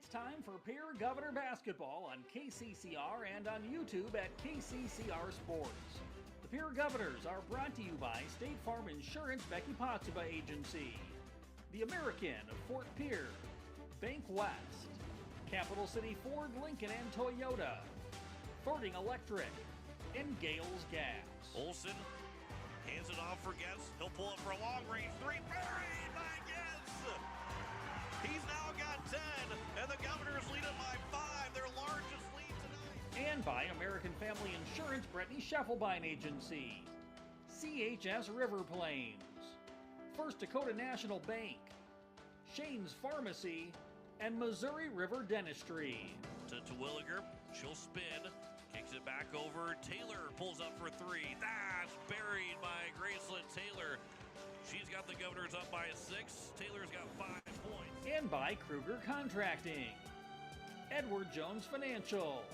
It's time for Pierre Governor Basketball on KCCR and on YouTube at KCCR Sports. The Pierre Governors are brought to you by State Farm Insurance Becky Potsuba Agency, the American of Fort Pierre, Bank West, Capital City Ford, Lincoln and Toyota, Fording Electric, and Gales Gas. Olsen hands it off for Getz. He'll pull it for a long-range three. Buried by Getz! He's now got 10, and the Governors lead it by 5, their largest lead tonight. And by American Family Insurance Brittany Scheffelbein Agency, CHS River Plains, First Dakota National Bank, Shane's Pharmacy, and Missouri River Dentistry. To Williger, she'll spin, kicks it back over. Taylor pulls up for three. That's buried by Graceland Taylor. She's got the Governors up by 6. Taylor's got 5 points. And by Kruger Contracting, Edward Jones Financial,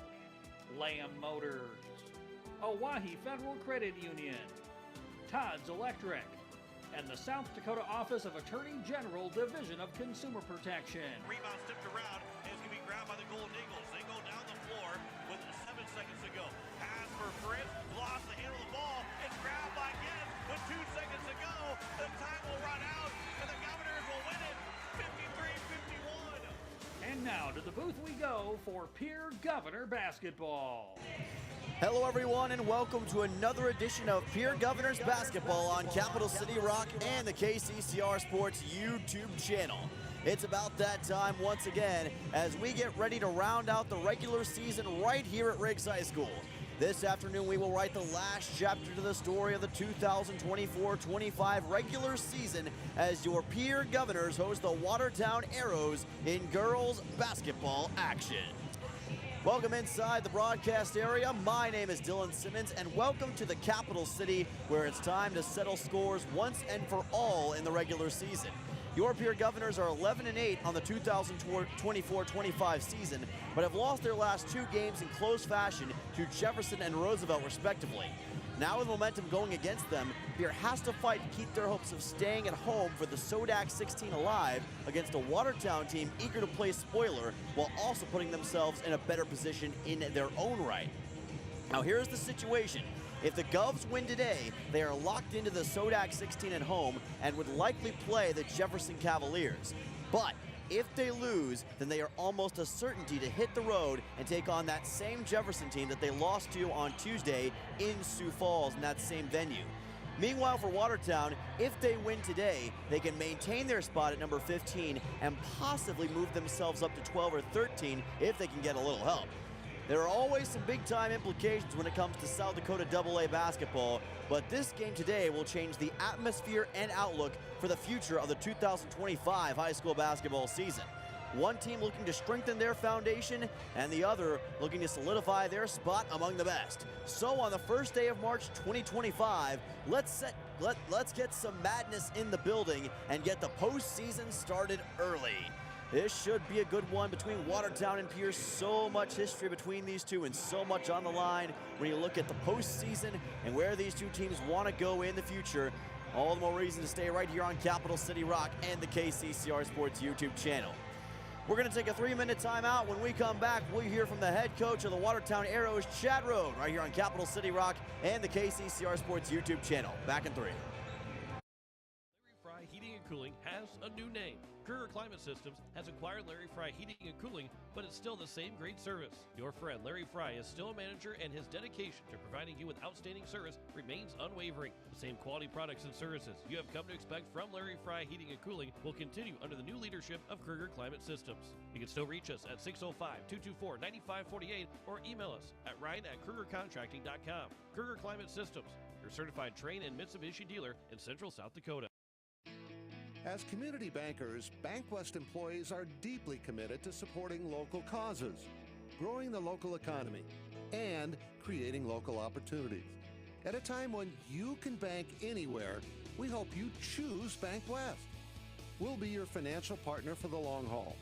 Lamb Motors, Oahe Federal Credit Union, Todd's Electric, and the South Dakota Office of Attorney General Division of Consumer Protection. Rebound tipped around, and it's going to be grabbed by the Golden Eagles. They go down the floor with 7 seconds to go. Pass for Fritz, lost the handle of the ball. It's grabbed by Getz with 2 seconds to go. The time will run out, and the Governors will win it 53-51. And now to the booth we go for Pierre Governor Basketball. Hello everyone and welcome to another edition of Pierre Governors Basketball on Capital City Rock and the KCCR Sports YouTube channel. It's about that time once again as we get ready to round out the regular season right here at Riggs High School. This afternoon we will write the last chapter to the story of the 2024-25 regular season as your Pierre Governors host the Watertown Arrows in girls basketball action. Welcome inside the broadcast area. My name is Dylan Simmons, and welcome to the capital city where it's time to settle scores once and for all in the regular season. Your Pierre Governors are 11-8 on the 2024-25 season, but have lost their last 2 games in close fashion to Jefferson and Roosevelt, respectively. Now with momentum going against them, Pierre has to fight to keep their hopes of staying at home for the Sodak 16 alive against a Watertown team eager to play spoiler while also putting themselves in a better position in their own right. Now here's the situation. If the Govs win today, they are locked into the Sodak 16 at home and would likely play the Jefferson Cavaliers. But if they lose, then they are almost a certainty to hit the road and take on that same Jefferson team that they lost to on Tuesday in Sioux Falls in that same venue. Meanwhile, for Watertown, if they win today, they can maintain their spot at number 15 and possibly move themselves up to 12 or 13 if they can get a little help. There are always some big-time implications when it comes to South Dakota AA basketball, but this game today will change the atmosphere and outlook for the future of the 2025 high school basketball season. One team looking to strengthen their foundation, and the other looking to solidify their spot among the best. So on the first day of March 2025, let's get some madness in the building and get the postseason started early. This should be a good one between Watertown and Pierce. So much history between these two and so much on the line when you look at the postseason and where these two teams want to go in the future. All the more reason to stay right here on Capital City Rock and the KCCR Sports YouTube channel. We're going to take a 3-minute timeout. When we come back, we'll hear from the head coach of the Watertown Arrows, Chad Road, right here on Capital City Rock and the KCCR Sports YouTube channel. Back in 3. Fry Heating and Cooling has a new name. Kruger Climate Systems has acquired Larry Fry Heating and Cooling, but it's still the same great service. Your friend Larry Fry is still a manager, and his dedication to providing you with outstanding service remains unwavering. The same quality products and services you have come to expect from Larry Fry Heating and Cooling will continue under the new leadership of Kruger Climate Systems. You can still reach us at 605-224-9548 or email us at ryan@krugercontracting.com. Kruger Climate Systems, your certified Trane and Mitsubishi dealer in Central South Dakota. As community bankers, BankWest employees are deeply committed to supporting local causes, growing the local economy, and creating local opportunities. At a time when you can bank anywhere, we hope you choose BankWest. We'll be your financial partner for the long haul,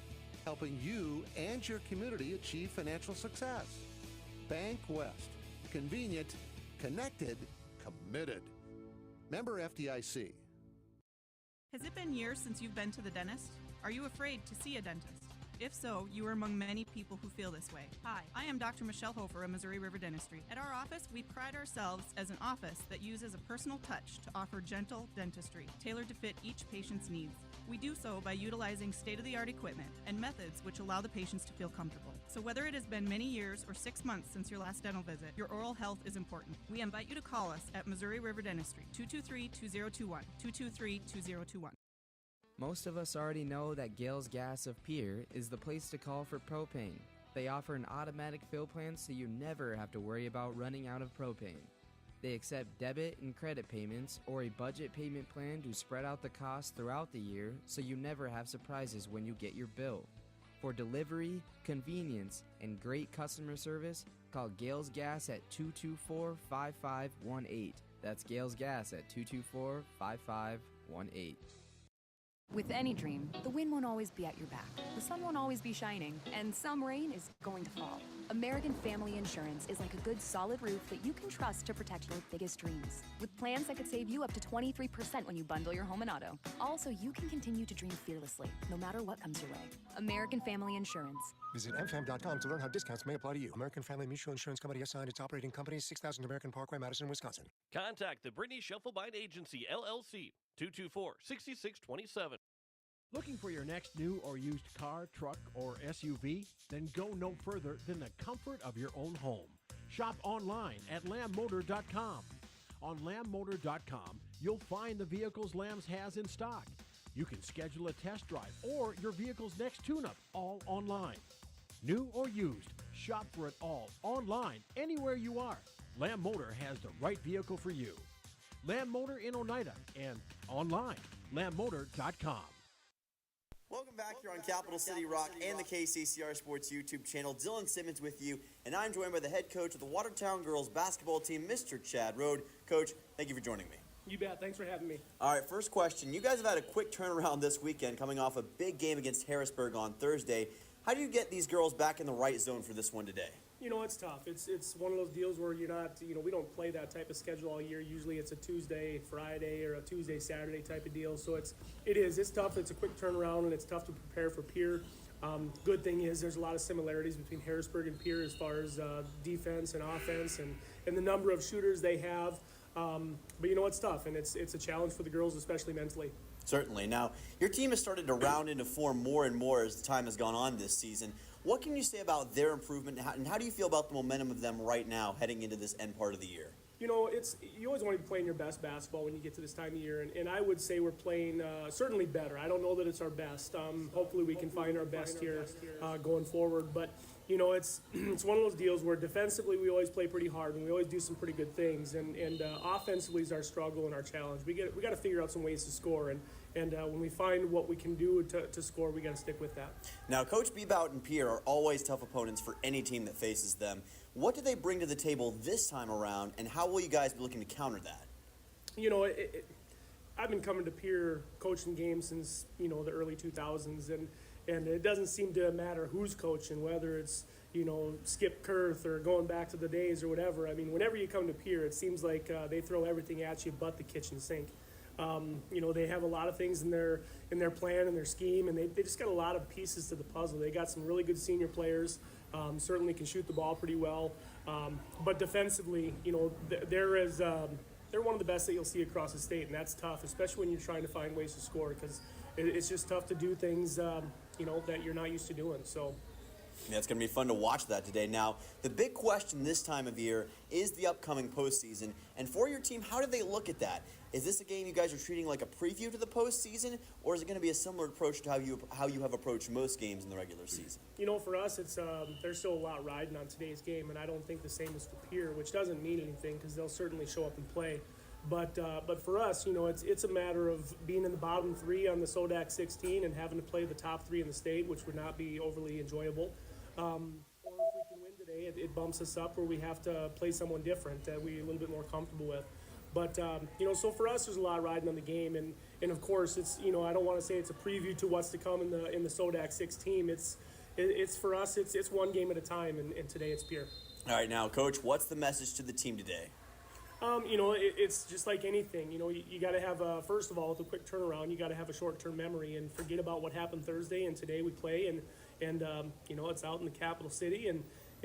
helping you and your community achieve financial success. BankWest. Convenient, connected, committed. Member FDIC. Has it been years since you've been to the dentist? Are you afraid to see a dentist? If so, you are among many people who feel this way. Hi, I am Dr. Michelle Hofer of Missouri River Dentistry. At our office, we pride ourselves as an office that uses a personal touch to offer gentle dentistry, tailored to fit each patient's needs. We do so by utilizing state-of-the-art equipment and methods which allow the patients to feel comfortable. So whether it has been many years or 6 months since your last dental visit, your oral health is important. We invite you to call us at Missouri River Dentistry, 223-2021, 223-2021. Most of us already know that Gales Gas of Pierre is the place to call for propane. They offer an automatic fill plan so you never have to worry about running out of propane. They accept debit and credit payments or a budget payment plan to spread out the cost throughout the year so you never have surprises when you get your bill. For delivery, convenience, and great customer service, call Gales Gas at 224-5518. That's Gales Gas at 224-5518. With any dream, the wind won't always be at your back, the sun won't always be shining, and some rain is going to fall. American Family Insurance is like a good solid roof that you can trust to protect your biggest dreams. With plans that could save you up to 23% when you bundle your home and auto. Also, you can continue to dream fearlessly, no matter what comes your way. American Family Insurance. Visit mfam.com to learn how discounts may apply to you. American Family Mutual Insurance Company assigned its operating company, 6000 American Parkway, Madison, Wisconsin. Contact the Brittany Scheffelbein Agency, LLC, 224-6627. Looking for your next new or used car, truck, or SUV? Then go no further than the comfort of your own home. Shop online at lambmotor.com. On lambmotor.com, you'll find the vehicles Lambs has in stock. You can schedule a test drive or your vehicle's next tune-up, all online. New or used, shop for it all online, anywhere you are. Lamb Motor has the right vehicle for you. Lamb Motor in Oneida and online, lambmotor.com. Welcome back here on Capital City Rock and the KCCR Sports YouTube channel. Dylan Simmons with you, and I'm joined by the head coach of the Watertown girls basketball team, Mr. Chad Rode. Coach, thank you for joining me. You bet. Thanks for having me. All right, first question. You guys have had a quick turnaround this weekend coming off a big game against Harrisburg on Thursday. How do you get these girls back in the right zone for this one today? You know, it's tough. It's one of those deals where you're not, we don't play that type of schedule all year. Usually it's a Tuesday, Friday, or a Tuesday, Saturday type of deal. So it's tough. It's a quick turnaround, and it's tough to prepare for Pierre. Good thing is there's a lot of similarities between Harrisburg and Pierre as far as defense and offense and the number of shooters they have. But you know, it's tough, and it's a challenge for the girls, especially mentally. Certainly. Now, your team has started to round into form more and more as the time has gone on this season. What can you say about their improvement, and how do you feel about the momentum of them right now heading into this end part of the year? You know, you always want to be playing your best basketball when you get to this time of year, and I would say we're playing certainly better. I don't know that it's our best. Hopefully we can find our best here going forward, but you know, it's one of those deals where defensively we always play pretty hard and we always do some pretty good things, and offensively is our struggle and our challenge. We got to figure out some ways to score, and when we find what we can do to score, we got to stick with that. Now, Coach Bebout and Pierre are always tough opponents for any team that faces them. What do they bring to the table this time around, and how will you guys be looking to counter that? You know, I've been coming to Pierre coaching games since, the early 2000s, and it doesn't seem to matter who's coaching, whether it's, Skip Kurth or going back to the days or whatever. I mean, whenever you come to Pierre, it seems like they throw everything at you but the kitchen sink. They have a lot of things in their plan and their scheme, and they just got a lot of pieces to the puzzle. They got some really good senior players, certainly can shoot the ball pretty well, but defensively, they're one of the best that you'll see across the state, and that's tough, especially when you're trying to find ways to score, because it's just tough to do things, that you're not used to doing. So. Yeah, it's going to be fun to watch that today. Now, the big question this time of year is the upcoming postseason. And for your team, how do they look at that? Is this a game you guys are treating like a preview to the postseason, or is it going to be a similar approach to how you have approached most games in the regular season? For us, it's there's still a lot riding on today's game, and I don't think the same is for Pierre, which doesn't mean anything because they'll certainly show up and play. But for us, it's a matter of being in the bottom three on the SODAC 16 and having to play the top three in the state, which would not be overly enjoyable. Or if we can win today, it bumps us up where we have to play someone different that we're a little bit more comfortable with. But, so for us, there's a lot riding on the game. And of course, it's, I don't want to say it's a preview to what's to come in the SODAC 16. It's for us, it's one game at a time, and today it's Pierre. All right, now, Coach, what's the message to the team today? It's just like anything. You got to have first of all, with a quick turnaround, you got to have a short-term memory and forget about what happened Thursday. And today we play, and it's out in the capital city, and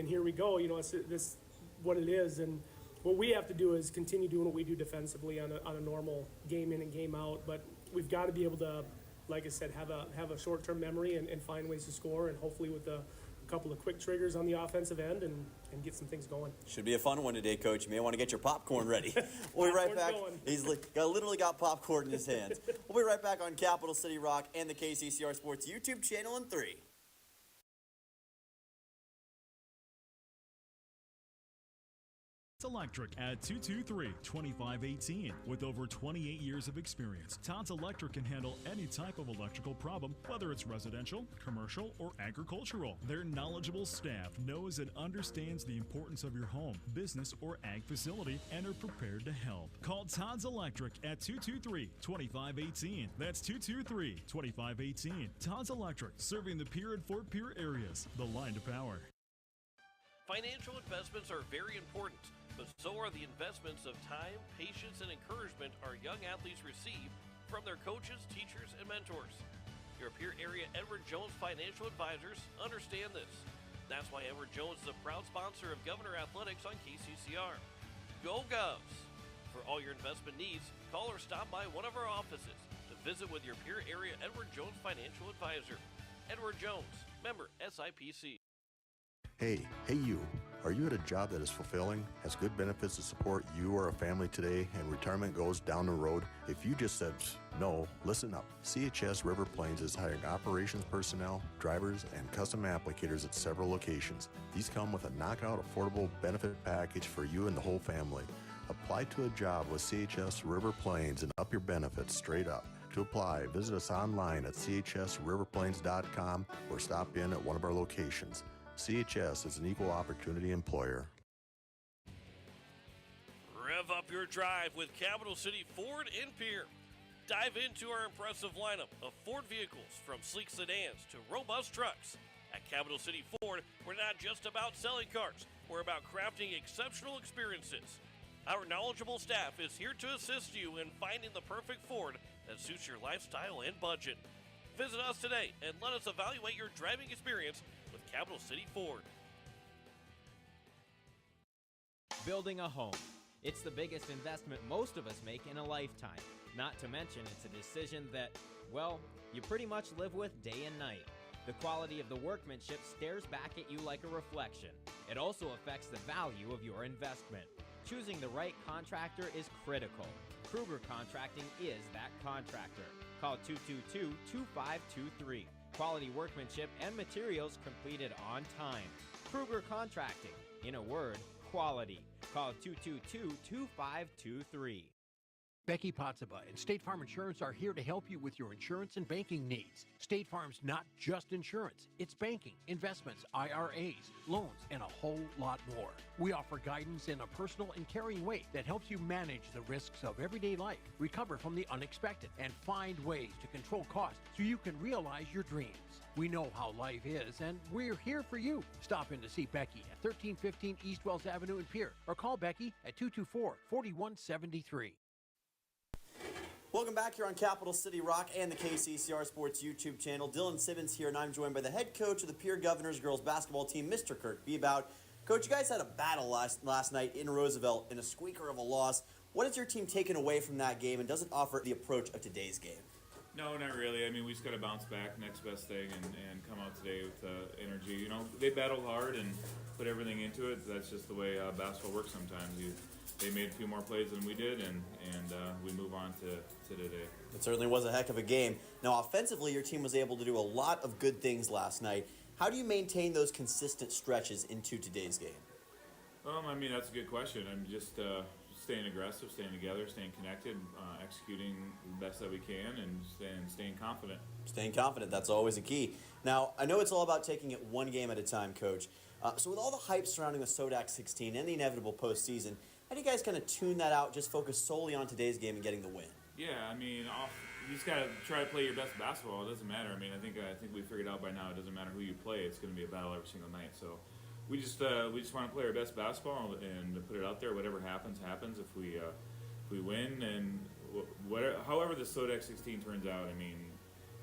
here we go. It's this what it is, and what we have to do is continue doing what we do defensively on a normal game in and game out. But we've got to be able to, like I said, have a short-term memory and find ways to score, and hopefully with a couple of quick triggers on the offensive end and get some things going. Should be a fun one today, Coach. You may want to get your popcorn ready. We'll be right back. He's literally got popcorn in his hands. We'll be right back on Capital City Rock and the KCCR Sports YouTube channel in 3. Electric at 223-2518. With over 28 years of experience, Todd's Electric can handle any type of electrical problem, whether it's residential, commercial, or agricultural. Their knowledgeable staff knows and understands the importance of your home, business, or ag facility and are prepared to help. Call Todd's Electric at 223-2518. That's 223-2518. Todd's Electric, serving the Pierre and Fort Pierre areas. The line to power. Financial investments are very important, but so are the investments of time, patience, and encouragement our young athletes receive from their coaches, teachers, and mentors. Your Pierre area Edward Jones Financial Advisors understand this. That's why Edward Jones is a proud sponsor of Governor Athletics on KCCR. Go Govs! For all your investment needs, call or stop by one of our offices to visit with your Pierre area Edward Jones Financial Advisor. Edward Jones, member SIPC. Hey you. Are you at a job that is fulfilling, has good benefits to support you or a family today, and retirement goes down the road? If you just said no, listen up. CHS River Plains is hiring operations personnel, drivers, and custom applicators at several locations. These come with a knockout affordable benefit package for you and the whole family. Apply to a job with CHS River Plains and up your benefits straight up. To apply, visit us online at chsriverplains.com or stop in at one of our locations. CHS is an equal opportunity employer. Rev up your drive with Capital City Ford in Pierre. Dive into our impressive lineup of Ford vehicles, from sleek sedans to robust trucks. At Capital City Ford, we're not just about selling cars, we're about crafting exceptional experiences. Our knowledgeable staff is here to assist you in finding the perfect Ford that suits your lifestyle and budget. Visit us today and let us evaluate your driving experience with Capital City Ford. Building a home. It's the biggest investment most of us make in a lifetime. Not to mention it's a decision that, well, you pretty much live with day and night. The quality of the workmanship stares back at you like a reflection. It also affects the value of your investment. Choosing the right contractor is critical. Kruger Contracting is that contractor. Call 222-2523. Quality workmanship and materials completed on time. Kruger Contracting. In a word, quality. Call 222-2523. Becky Potsaba and State Farm Insurance are here to help you with your insurance and banking needs. State Farm's not just insurance. It's banking, investments, IRAs, loans, and a whole lot more. We offer guidance in a personal and caring way that helps you manage the risks of everyday life, recover from the unexpected, and find ways to control costs so you can realize your dreams. We know how life is, and we're here for you. Stop in to see Becky at 1315 East Wells Avenue in Pierre, or call Becky at 224-4173. Welcome back here on Capital City Rock and the KCCR Sports YouTube channel. Dylan Simmons here, and I'm joined by the head coach of the Pierre Governors girls basketball team, Mr. Kirk Bebout. Coach, you guys had a battle last night in Roosevelt in a squeaker of a loss. What has your team taken away from that game, and does it offer the approach of today's game? No, not really. I mean, we just got to bounce back, next best thing, and come out today with energy. You know, they battled hard and put everything into it. That's just the way basketball works sometimes. They made a few more plays than we did, and we move on to today. It certainly was a heck of a game. Now, offensively, your team was able to do a lot of good things last night. How do you maintain those consistent stretches into today's game? I mean, that's a good question. I'm just staying aggressive, staying together, staying connected, executing the best that we can, and staying confident. Staying confident, that's always a key. Now, I know it's all about taking it one game at a time, Coach. So with all the hype surrounding the Sodak 16 and the inevitable postseason, how do you guys kind of tune that out, just focus solely on today's game and getting the win? Yeah, I mean, you just got to try to play your best basketball. It doesn't matter. I mean, I think we figured out by now it doesn't matter who you play. It's going to be a battle every single night. So we just want to play our best basketball and put it out there. Whatever happens. If we win and however the Sodex 16 turns out, I mean,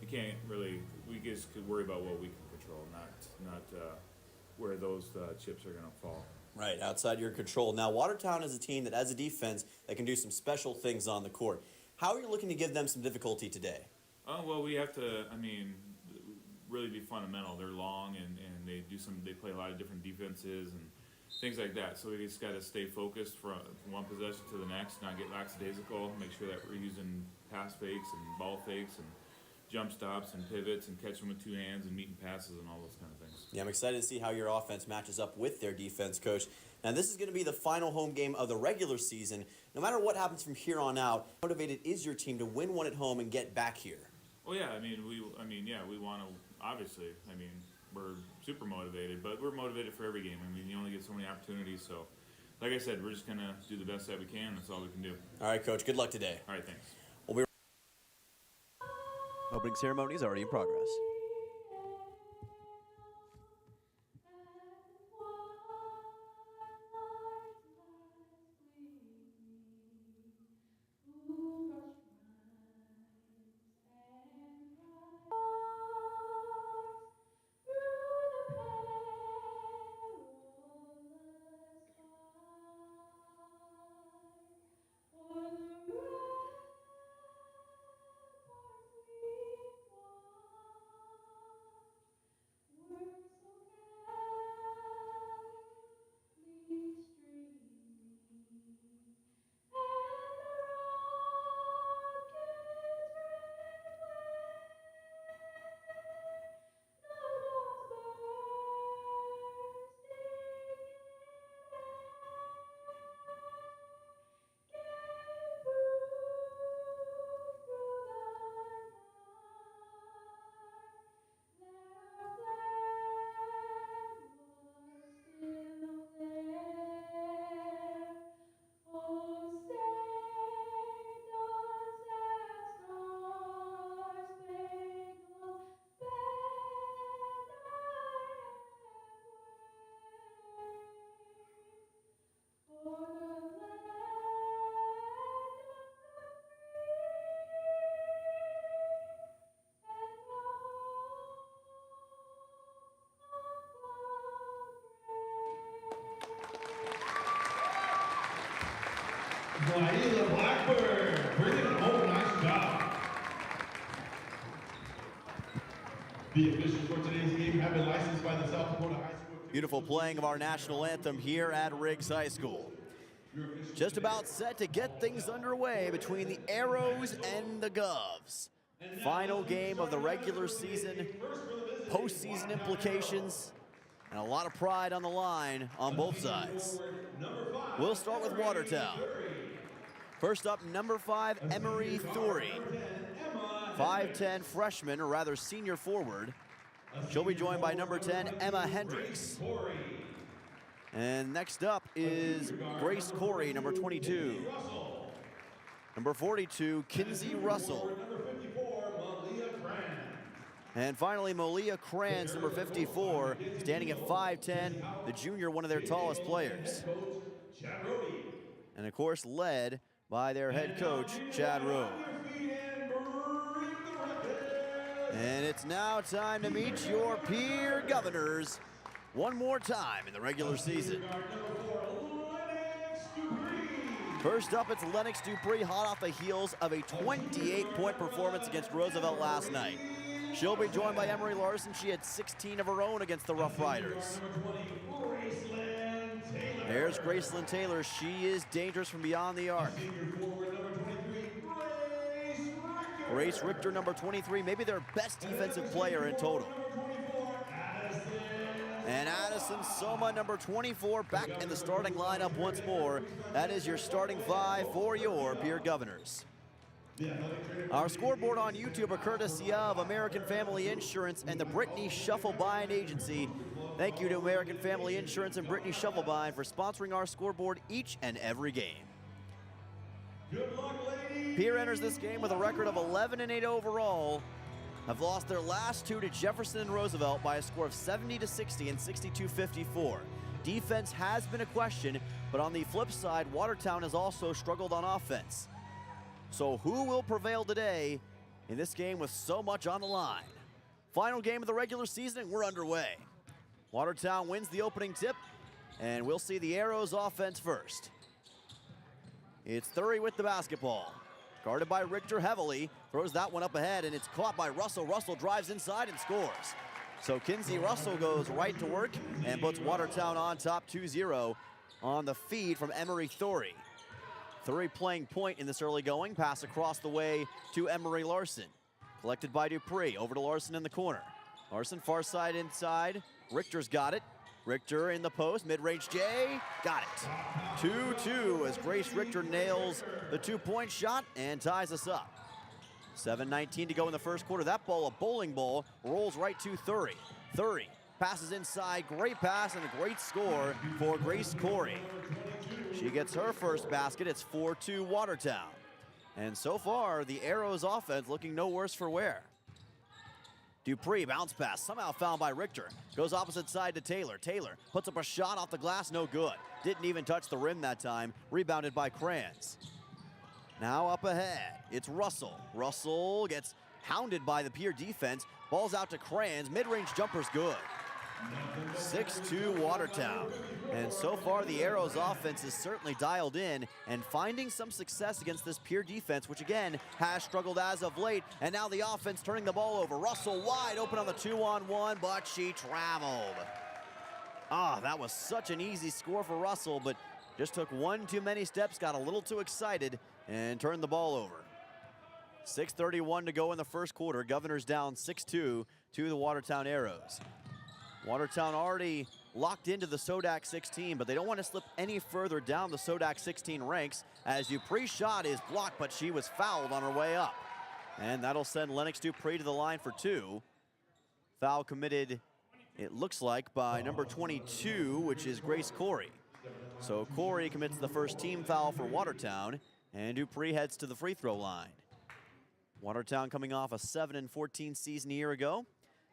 you can't really. We just could worry about what we can control, not where those chips are going to fall. Right, outside your control. Now, Watertown is a team that has a defense that can do some special things on the court. How are you looking to give them some difficulty today? Oh, well, we have to, really be fundamental. They're long and they play a lot of different defenses and things like that. So we just got to stay focused from one possession to the next, not get lackadaisical, make sure that we're using pass fakes and ball fakes and jump stops and pivots and catching with two hands and meeting passes and all those kind of things. Yeah, I'm excited to see how your offense matches up with their defense, Coach. Now, this is going to be the final home game of the regular season. No matter what happens from here on out, how motivated is your team to win one at home and get back here? Well, yeah, we want to, obviously, we're super motivated, but we're motivated for every game. You only get so many opportunities, so like I said, we're just going to do the best that we can. That's all we can do. All right, Coach, good luck today. All right, thanks. Opening ceremony is already in progress. Naila Blackburn, bring it home, nice job. The officials for today's game have been licensed by the South Dakota High School. Beautiful playing of our national anthem here at Riggs High School. Just about set to get things underway between the Arrows and the Govs. Final game of the regular season, postseason implications, and a lot of pride on the line on both sides. We'll start with Watertown. First up, number 5, Emery Thury. 5'10" freshman, or rather senior forward. She'll be joined by number 10, Emma Hendricks. And next up is Grace Corey, number 22. Number 42, Kinsey Russell. And finally, Malia Kranz, number 54, standing at 5'10", the junior, one of their tallest players. And of course, led by their head coach, Chad Rowe. And it's now time to meet your Pierre Governors one more time in the regular season. First up, it's Lennox Dupree, hot off the heels of a 28-point performance against Roosevelt last night. She'll be joined by Emery Larson. She had 16 of her own against the Rough Riders. There's Gracelyn Taylor. She is dangerous from beyond the arc. Grace Richter, number 23, maybe their best defensive player in total. And Addison Soma, number 24, back in the starting lineup once more. That is your starting 5 for your Pierre Governors. Our scoreboard on YouTube are courtesy of American Family Insurance and the Brittany Shufflebine Agency. Thank you to American Family Insurance and Brittany Shufflebine for sponsoring our scoreboard each and every game. Good luck, ladies. Pierre enters this game with a record of 11-8 overall. have lost their last two to Jefferson and Roosevelt by a score of 70-60 and 62-54. Defense has been a question, but on the flip side, Watertown has also struggled on offense. So who will prevail today in this game with so much on the line? Final game of the regular season, and we're underway. Watertown wins the opening tip, and we'll see the Arrows offense first. It's Thury with the basketball. Guarded by Richter heavily, throws that one up ahead, and it's caught by Russell. Russell drives inside and scores. So Kinsey Russell goes right to work and puts Watertown on top 2-0 on the feed from Emery Thury. Thury playing point in this early going. Pass across the way to Emery Larson. Collected by Dupree, over to Larson in the corner. Larson far side inside. Richter's got it. Richter in the post, mid-range J, got it. 2-2 as Grace Richter nails the two-point shot and ties us up. 7:19 to go in the first quarter. That ball, a bowling ball, rolls right to Thury. Thury passes inside, great pass and a great score for Grace Corey. She gets her first basket, it's 4-2 Watertown. And so far, the Arrows offense looking no worse for wear. Dupree, bounce pass, somehow found by Richter. Goes opposite side to Taylor. Taylor puts up a shot off the glass, no good. Didn't even touch the rim that time. Rebounded by Kranz. Now up ahead, it's Russell. Russell gets hounded by the Pierre defense. Ball's out to Kranz, mid-range jumper's good. 6-2 Watertown. And so far the Arrows offense is certainly dialed in and finding some success against this Pierre defense, which again has struggled as of late. And now the offense turning the ball over. Russell wide open on the 2-on-1, but she traveled. That was such an easy score for Russell, but just took one too many steps, got a little too excited, and turned the ball over. 6:31 to go in the first quarter. Governors down 6-2 to the Watertown Arrows. Watertown already locked into the Sodak 16, but they don't want to slip any further down the Sodak 16 ranks as Dupree's shot is blocked, but she was fouled on her way up. And that'll send Lennox Dupree to the line for two. Foul committed, it looks like, by number 22, which is Grace Corey. So Corey commits the first team foul for Watertown, and Dupree heads to the free throw line. Watertown coming off a 7-14 season a year ago,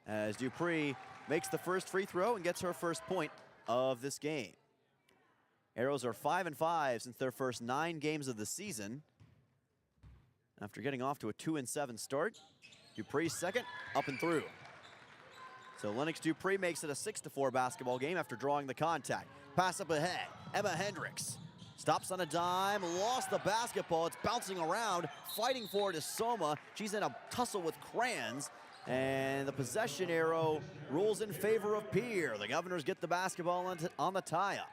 as Dupree makes the first free throw and gets her first point of this game. Arrows are 5-5 since their first 9 games of the season. After getting off to a 2-7 start, Dupree's second, up and through. So Lennox Dupree makes it a 6-4 basketball game after drawing the contact. Pass up ahead, Emma Hendricks. Stops on a dime, lost the basketball. It's bouncing around, fighting for it is Soma. She's in a tussle with Kranz. And the possession arrow rules in favor of Pierre. The Governors get the basketball on the tie-up.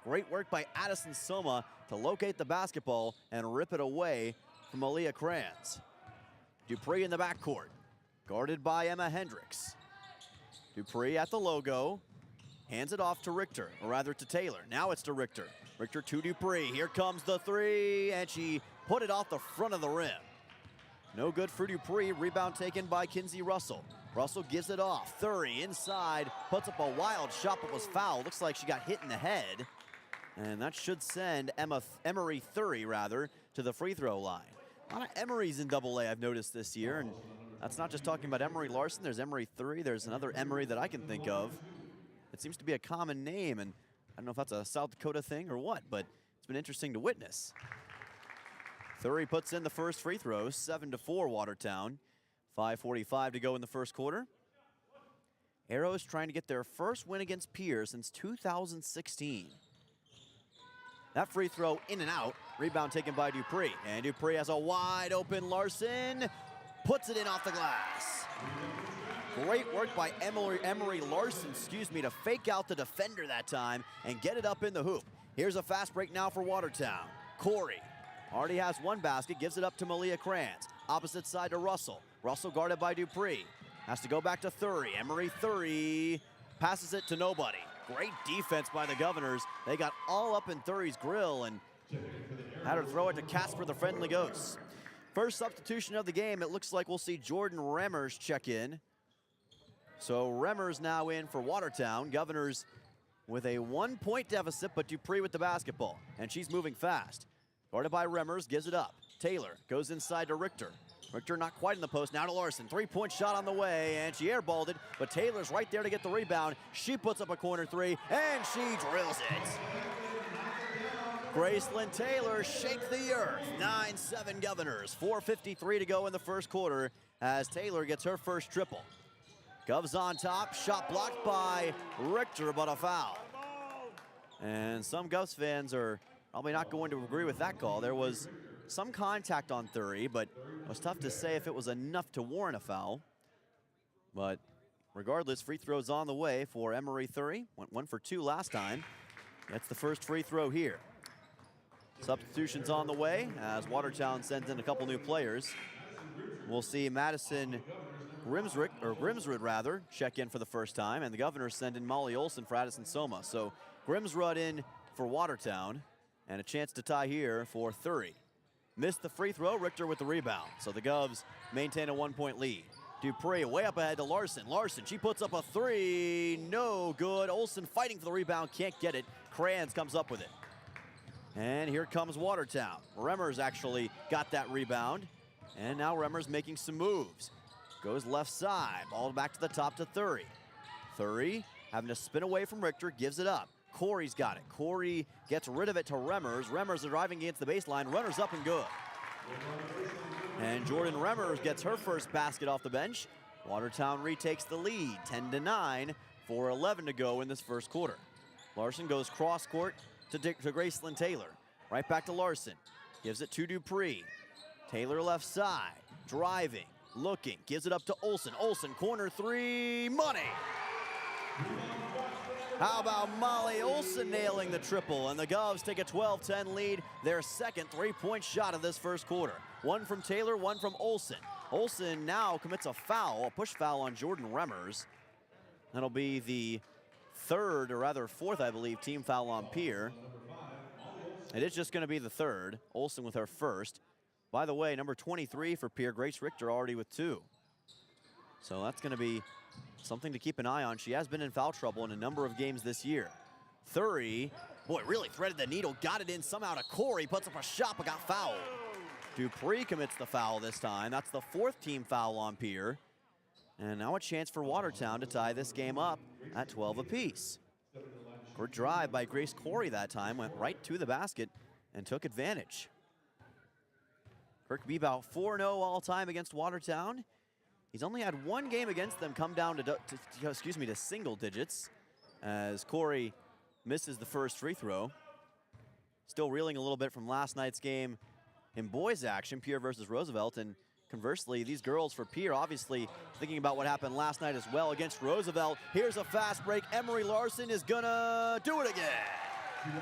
Great work by Addison Soma to locate the basketball and rip it away from Aaliyah Kranz. Dupree in the backcourt, guarded by Emma Hendricks. Dupree at the logo, hands it off to Richter, or rather to Taylor. Now it's to Richter. Richter to Dupree. Here comes the three, and she put it off the front of the rim. No good for Dupree. Rebound taken by Kinsey Russell. Russell gives it off. Thury inside, puts up a wild shot but was fouled. Looks like she got hit in the head. And that should send Emery Thury to the free throw line. A lot of Emerys in AA I've noticed this year, and that's not just talking about Emery Larson. There's Emery Thury. There's another Emery that I can think of. It seems to be a common name, and I don't know if that's a South Dakota thing or what, but it's been interesting to witness. Thury puts in the first free throw, 7-4 Watertown. 5:45 to go in the first quarter. Arrows trying to get their first win against Pierre since 2016. That free throw in and out. Rebound taken by Dupree. And Dupree has a wide open Larson. Puts it in off the glass. Great work by Emery Larson, to fake out the defender that time and get it up in the hoop. Here's a fast break now for Watertown. Corey already has one basket, gives it up to Malia Kranz. Opposite side to Russell. Russell guarded by Dupree. Has to go back to Thury. Emery Thury passes it to nobody. Great defense by the Governors. They got all up in Thury's grill and had her throw it to Casper the Friendly Ghost. First substitution of the game, it looks like we'll see Jordan Remmers check in. So Remmers now in for Watertown. Governors with a 1-point deficit, but Dupree with the basketball. And she's moving fast. Guarded by Remmers, gives it up. Taylor goes inside to Richter. Richter not quite in the post. Now to Larson. Three-point shot on the way, and she airballed it, but Taylor's right there to get the rebound. She puts up a corner three, and she drills it. Gracelyn Taylor shake the earth. 9-7 Governors. 4:53 to go in the first quarter as Taylor gets her first triple. Govs on top. Shot blocked by Richter, but a foul. And some Govs fans are probably not going to agree with that call. There was some contact on Thury, but it was tough to say if it was enough to warrant a foul. But regardless, free throws on the way for Emery Thury. Went 1 for 2 last time. That's the first free throw here. Substitutions on the way as Watertown sends in a couple new players. We'll see Madison Grimsrud rather, check in for the first time, and the Governors send in Molly Olson for Addison Soma. So Grimsrud in for Watertown, and a chance to tie here for Thury. Missed the free throw, Richter with the rebound. So the Govs maintain a 1-point lead. Dupree way up ahead to Larson. Larson, she puts up a three, no good. Olson fighting for the rebound, can't get it. Crayons comes up with it. And here comes Watertown. Remmers actually got that rebound, and now Remmers making some moves. Goes left side, ball back to the top to Thury. Thury having to spin away from Richter, gives it up. Corey's got it. Corey gets rid of it to Remmers. Remmers are driving against the baseline. Runners up and good. And Jordan Remmers gets her first basket off the bench. Watertown retakes the lead, 10-9, 4:11 to go in this first quarter. Larson goes cross court to Gracelyn Taylor. Right back to Larson. Gives it to Dupree. Taylor left side, driving, looking, gives it up to Olson. Olson, corner three, money. How about Molly Olson nailing the triple? And the Govs take a 12-10 lead, their second three-point shot of this first quarter. One from Taylor, one from Olson. Olson now commits a foul, a push foul on Jordan Remmers. That'll be the third, or rather fourth, I believe, team foul on Pierre. It is just going to be the third. Olson with her first. By the way, number 23 for Pierre, Grace Richter already with 2. So that's going to be something to keep an eye on. She has been in foul trouble in a number of games this year. Thury, boy, really threaded the needle, got it in somehow to Corey, puts up a shot but got fouled. Dupree commits the foul this time. That's the fourth team foul on Pierre. And now a chance for Watertown to tie this game up at 12 apiece. Good drive by Grace Corey that time, went right to the basket and took advantage. Kirk Bebout 4-0 all time against Watertown. He's only had one game against them come down to single digits as Corey misses the first free throw. Still reeling a little bit from last night's game in boys action, Pierre versus Roosevelt, and conversely, these girls for Pierre obviously thinking about what happened last night as well against Roosevelt. Here's a fast break. Emery Larson is gonna do it again.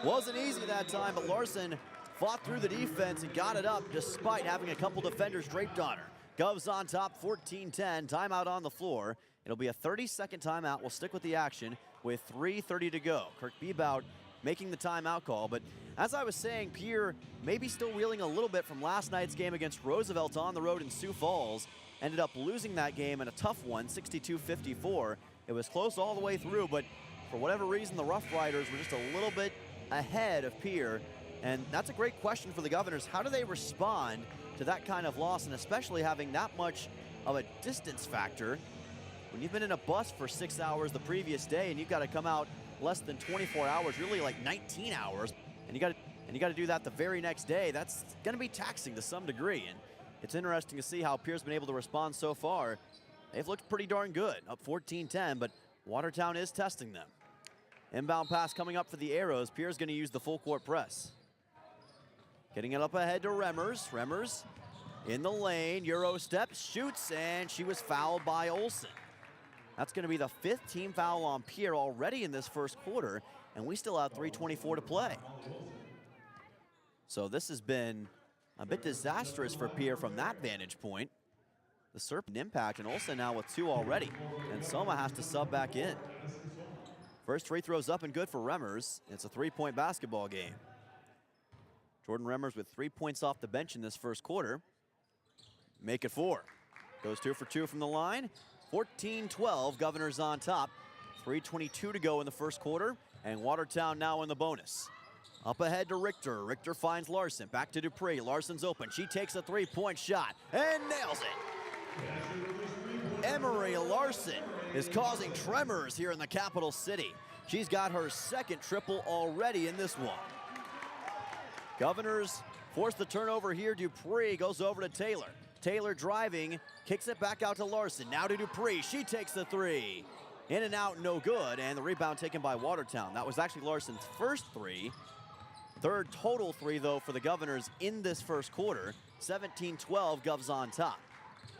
Wasn't easy that time, but Larson fought through the defense and got it up despite having a couple defenders draped on her. Govs on top, 14-10, timeout on the floor. It'll be a 30-second timeout. We'll stick with the action with 3:30 to go. Kirk Bebout making the timeout call, but as I was saying, Pierre maybe still reeling a little bit from last night's game against Roosevelt on the road in Sioux Falls. Ended up losing that game in a tough one, 62-54. It was close all the way through, but for whatever reason, the Rough Riders were just a little bit ahead of Pierre. And that's a great question for the Governors. How do they respond to that kind of loss, and especially having that much of a distance factor when you've been in a bus for 6 hours the previous day and you've got to come out less than 24 hours, really like 19 hours, and you got to do that the very next day? That's going to be taxing to some degree, and it's interesting to see how Pierre's been able to respond so far. They've looked pretty darn good, up 14-10, but Watertown is testing them. Inbound pass coming up for the Arrows. Pierre's going to use the full court press. Getting it up ahead to Remmers. Remmers in the lane, Euro steps, shoots, and she was fouled by Olson. That's going to be the 5th team foul on Pierre already in this first quarter, and we still have 3:24 to play. So this has been a bit disastrous for Pierre from that vantage point. The Serpent impact, and Olson now with 2 already, and Soma has to sub back in. First free throws up and good for Remmers. It's a 3-point basketball game. Jordan Remmers with 3 points off the bench in this first quarter. Make it 4. Goes 2 for 2 from the line. 14-12, Governors on top. 3:22 to go in the first quarter, and Watertown now in the bonus. Up ahead to Richter. Richter finds Larson. Back to Dupree. Larson's open. She takes a three-point shot and nails it. Emery Larson is causing tremors here in the capital city. She's got her second triple already in this one. Governors force the turnover here. Dupree goes over to Taylor. Taylor driving, kicks it back out to Larson. Now to Dupree. She takes the three. In and out, no good. And the rebound taken by Watertown. That was actually Larson's first three. Third total three, though, for the Governors in this first quarter. 17-12, Govs on top.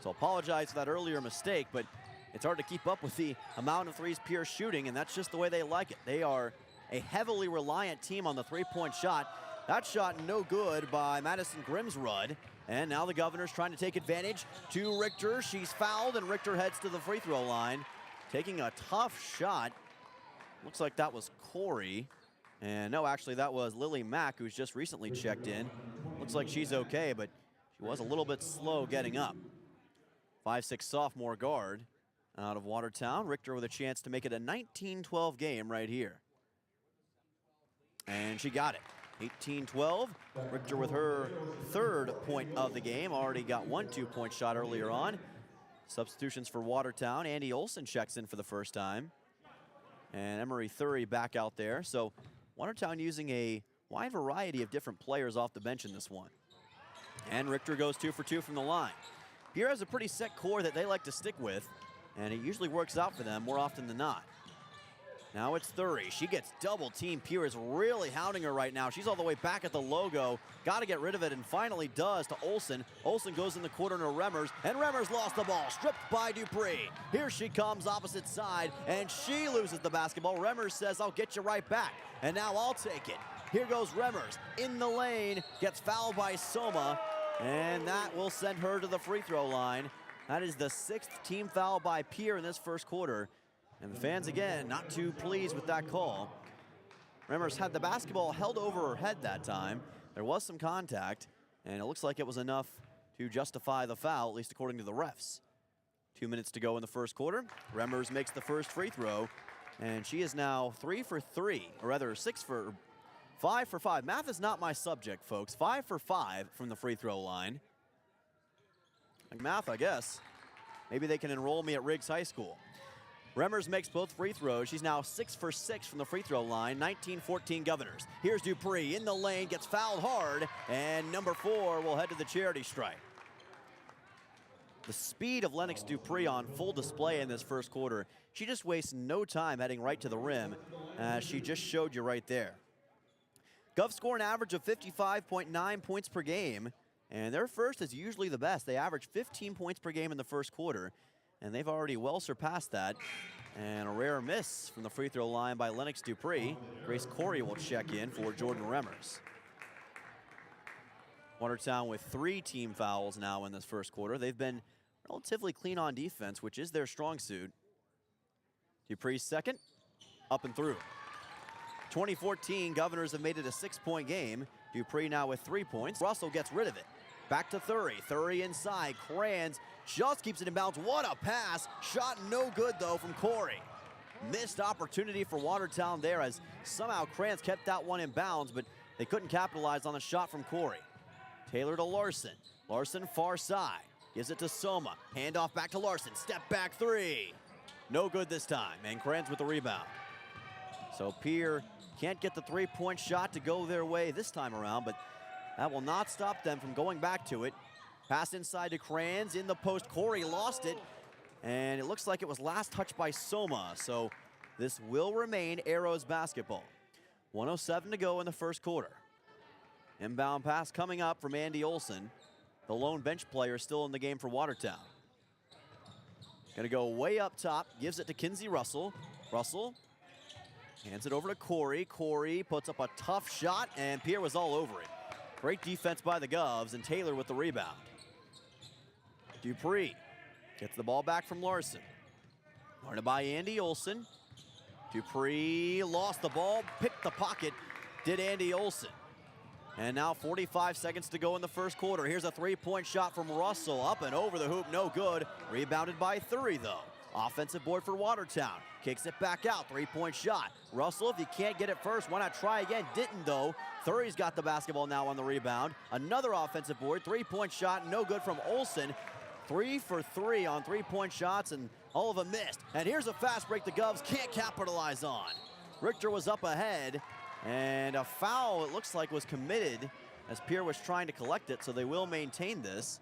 So apologize for that earlier mistake, but it's hard to keep up with the amount of threes Pierre's shooting, and that's just the way they like it. They are a heavily reliant team on the three-point shot. That shot no good by Madison Grimsrud. And now the Governors trying to take advantage to Richter. She's fouled, and Richter heads to the free throw line. Taking a tough shot. Looks like that was Corey. And no, actually that was Lily Mack, who's just recently checked in. Looks like she's okay, but she was a little bit slow getting up. 5'6" sophomore guard out of Watertown. Richter with a chance to make it a 19-12 game right here. And she got it. 18-12. Richter with her third point of the game. Already got one two-point shot earlier on. Substitutions for Watertown. Andy Olson checks in for the first time. And Emery Thury back out there. So Watertown using a wide variety of different players off the bench in this one. And Richter goes 2 for 2 from the line. Pierre has a pretty set core that they like to stick with, and it usually works out for them more often than not. Now it's Thury. She gets double teamed. Pierre is really hounding her right now. She's all the way back at the logo. Got to get rid of it, and finally does to Olson. Olson goes in the corner to Remmers, and Remmers lost the ball. Stripped by Dupree. Here she comes opposite side, and she loses the basketball. Remmers says, I'll get you right back, and now I'll take it. Here goes Remmers in the lane. Gets fouled by Soma, and that will send her to the free throw line. That is the 6th team foul by Pierre in this first quarter. And the fans, again, not too pleased with that call. Remmers had the basketball held over her head that time. There was some contact, and it looks like it was enough to justify the foul, at least according to the refs. 2 minutes to go in the first quarter. Remmers makes the first free throw, and she is now 3 for 3, or rather 5 for 5. Math is not my subject, folks. 5 for 5 from the free throw line. Like math, I guess. Maybe they can enroll me at Riggs High School. Remmers makes both free throws. She's now 6 for 6 from the free throw line. 19-14 Governors. Here's Dupree in the lane, gets fouled hard, and number 4 will head to the charity stripe. The speed of Lennox Dupree on full display in this first quarter. She just wastes no time heading right to the rim, as she just showed you right there. Govs score an average of 55.9 points per game, and their first is usually the best. They average 15 points per game in the first quarter, and they've already well surpassed that. And a rare miss from the free throw line by Lennox Dupree. Grace Corey will check in for Jordan Remmers. Watertown with 3 team fouls now in this first quarter. They've been relatively clean on defense, which is their strong suit. Dupree's second, up and through. 2014, Governors have made it a 6-point game. Dupree now with 3 points. Russell gets rid of it. Back to Thury. Thury inside. Kranz just keeps it in bounds. What a pass. Shot no good, though, from Corey. Missed opportunity for Watertown there, as somehow Kranz kept that one in bounds, but they couldn't capitalize on the shot from Corey. Taylor to Larson. Larson far side. Gives it to Soma. Handoff back to Larson. Step back 3. No good this time, and Kranz with the rebound. So Pierre can't get the 3-point shot to go their way this time around, but that will not stop them from going back to it. Pass inside to Kranz in the post. Corey lost it, and it looks like it was last touched by Soma. So this will remain Arrows basketball. 1:07 to go in the first quarter. Inbound pass coming up from Andy Olson. The lone bench player still in the game for Watertown. Gonna go way up top, gives it to Kinsey Russell. Russell hands it over to Corey. Corey puts up a tough shot, and Pierre was all over it. Great defense by the Govs, and Taylor with the rebound. Dupree gets the ball back from Larson. Guarded by Andy Olson. Dupree lost the ball, picked the pocket, did Andy Olson. And now 45 seconds to go in the first quarter. Here's a 3-point shot from Russell, up and over the hoop, no good. Rebounded by Thury, though. Offensive board for Watertown. Kicks it back out, three-point shot. Russell, if you can't get it first, why not try again? Didn't though. Thury's got the basketball now on the rebound. Another offensive board, three-point shot, no good from Olsen. 3 for 3 on three-point shots, and all of them missed. And here's a fast break the Govs can't capitalize on. Richter was up ahead, and a foul, it looks like, was committed as Pierre was trying to collect it, so they will maintain this.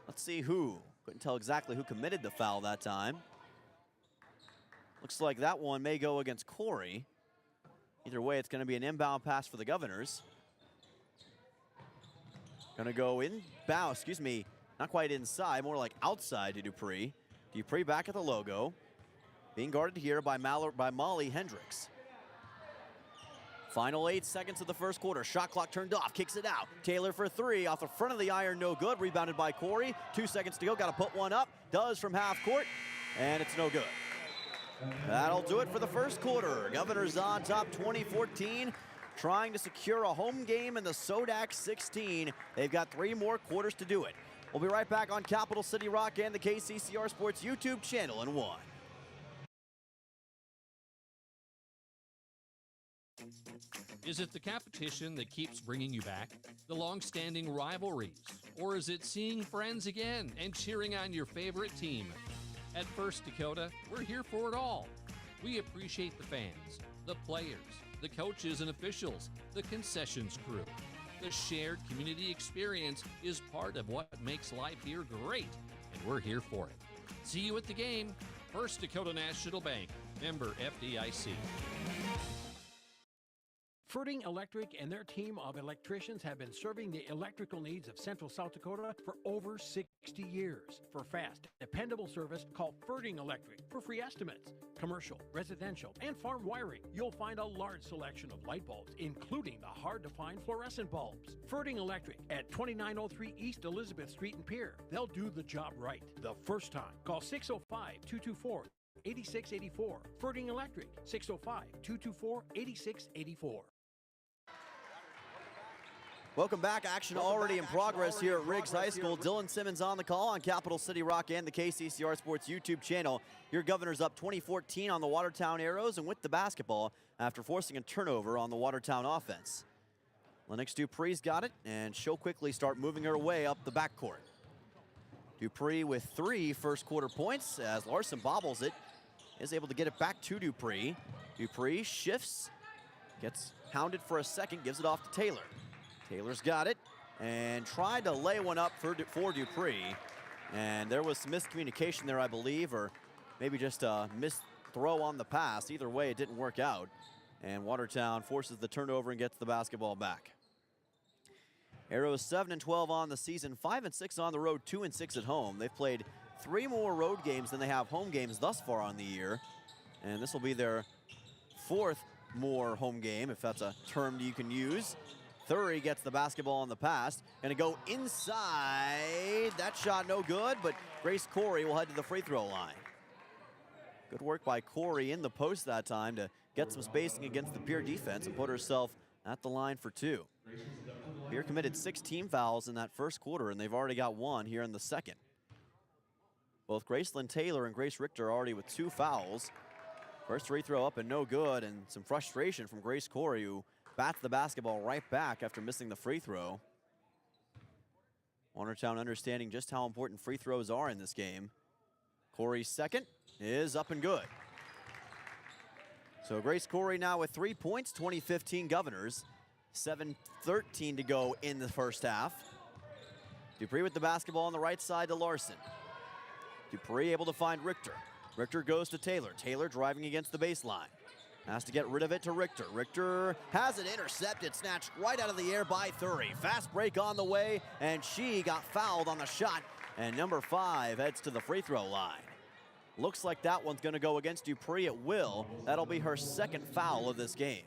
Let's see who. Couldn't tell exactly who committed the foul that time. Looks like that one may go against Corey. Either way, it's going to be an inbound pass for the Governors. Going to go inbound, excuse me, not quite inside, more like outside to Dupree. Dupree back at the logo. Being guarded here by Molly Hendricks. Final 8 seconds of the first quarter. Shot clock turned off, kicks it out. Taylor for three, off the front of the iron, no good. Rebounded by Corey. 2 seconds to go, got to put one up. Does from half court, and it's no good. That'll do it for the first quarter. Governors on top 20-14, trying to secure a home game in the Sodak 16. They've got 3 more quarters to do it. We'll be right back on Capital City Rock and the KCCR Sports YouTube channel in 1. Is it the competition that keeps bringing you back? The long-standing rivalries? Or is it seeing friends again and cheering on your favorite team? At First Dakota, we're here for it all. We appreciate the fans, the players, the coaches and officials, the concessions crew. The shared community experience is part of what makes life here great, and we're here for it. See you at the game. First Dakota National Bank, member FDIC. Ferding Electric and their team of electricians have been serving the electrical needs of Central South Dakota for over 60 years. For fast, dependable service, call Ferding Electric for free estimates. Commercial, residential, and farm wiring. You'll find a large selection of light bulbs, including the hard-to-find fluorescent bulbs. Ferding Electric at 2903 East Elizabeth Street in Pierre. They'll do the job right the first time. Call 605-224-8684. Ferding Electric, 605-224-8684. Welcome back. Action already in progress here at Riggs High School. Dylan Simmons on the call on Capital City Rock and the KCCR Sports YouTube channel. Your Governors up 20-14 on the Watertown Arrows and with the basketball after forcing a turnover on the Watertown offense. Lennox Dupree's got it, and she'll quickly start moving her way up the backcourt. Dupree with 3 first quarter points as Larson bobbles it, is able to get it back to Dupree. Dupree shifts, gets hounded for a second, gives it off to Taylor. Taylor's got it and tried to lay one up for Dupree. And there was some miscommunication there, I believe, or maybe just a missed throw on the pass. Either way, it didn't work out. And Watertown forces the turnover and gets the basketball back. Arrows 7-12 on the season, 5-6 on the road, 2-6 at home. They've played 3 more road games than they have home games thus far on the year. And this will be their 4th more home game, if that's a term you can use. Thury gets the basketball on the pass. Gonna go inside. That shot no good, but Grace Corey will head to the free throw line. Good work by Corey in the post that time to get some spacing against the Pierre defense and put herself at the line for 2. Pierre committed 6 team fouls in that first quarter, and they've already got 1 here in the second. Both Gracelyn Taylor and Grace Richter are already with 2 fouls. First free throw up and no good, and some frustration from Grace Corey, who bats the basketball right back after missing the free throw. Watertown understanding just how important free throws are in this game. Corey's second is up and good. So Grace Corey now with 3 points, 20-15 Governors. 7:13 to go in the first half. Dupree with the basketball on the right side to Larson. Dupree able to find Richter. Richter goes to Taylor. Taylor driving against the baseline. Has to get rid of it to Richter. Richter has it intercepted, snatched right out of the air by Thury. Fast break on the way, and she got fouled on the shot, and number 5 heads to the free throw line. Looks like that one's gonna go against Dupree at will. That'll be her 2nd foul of this game.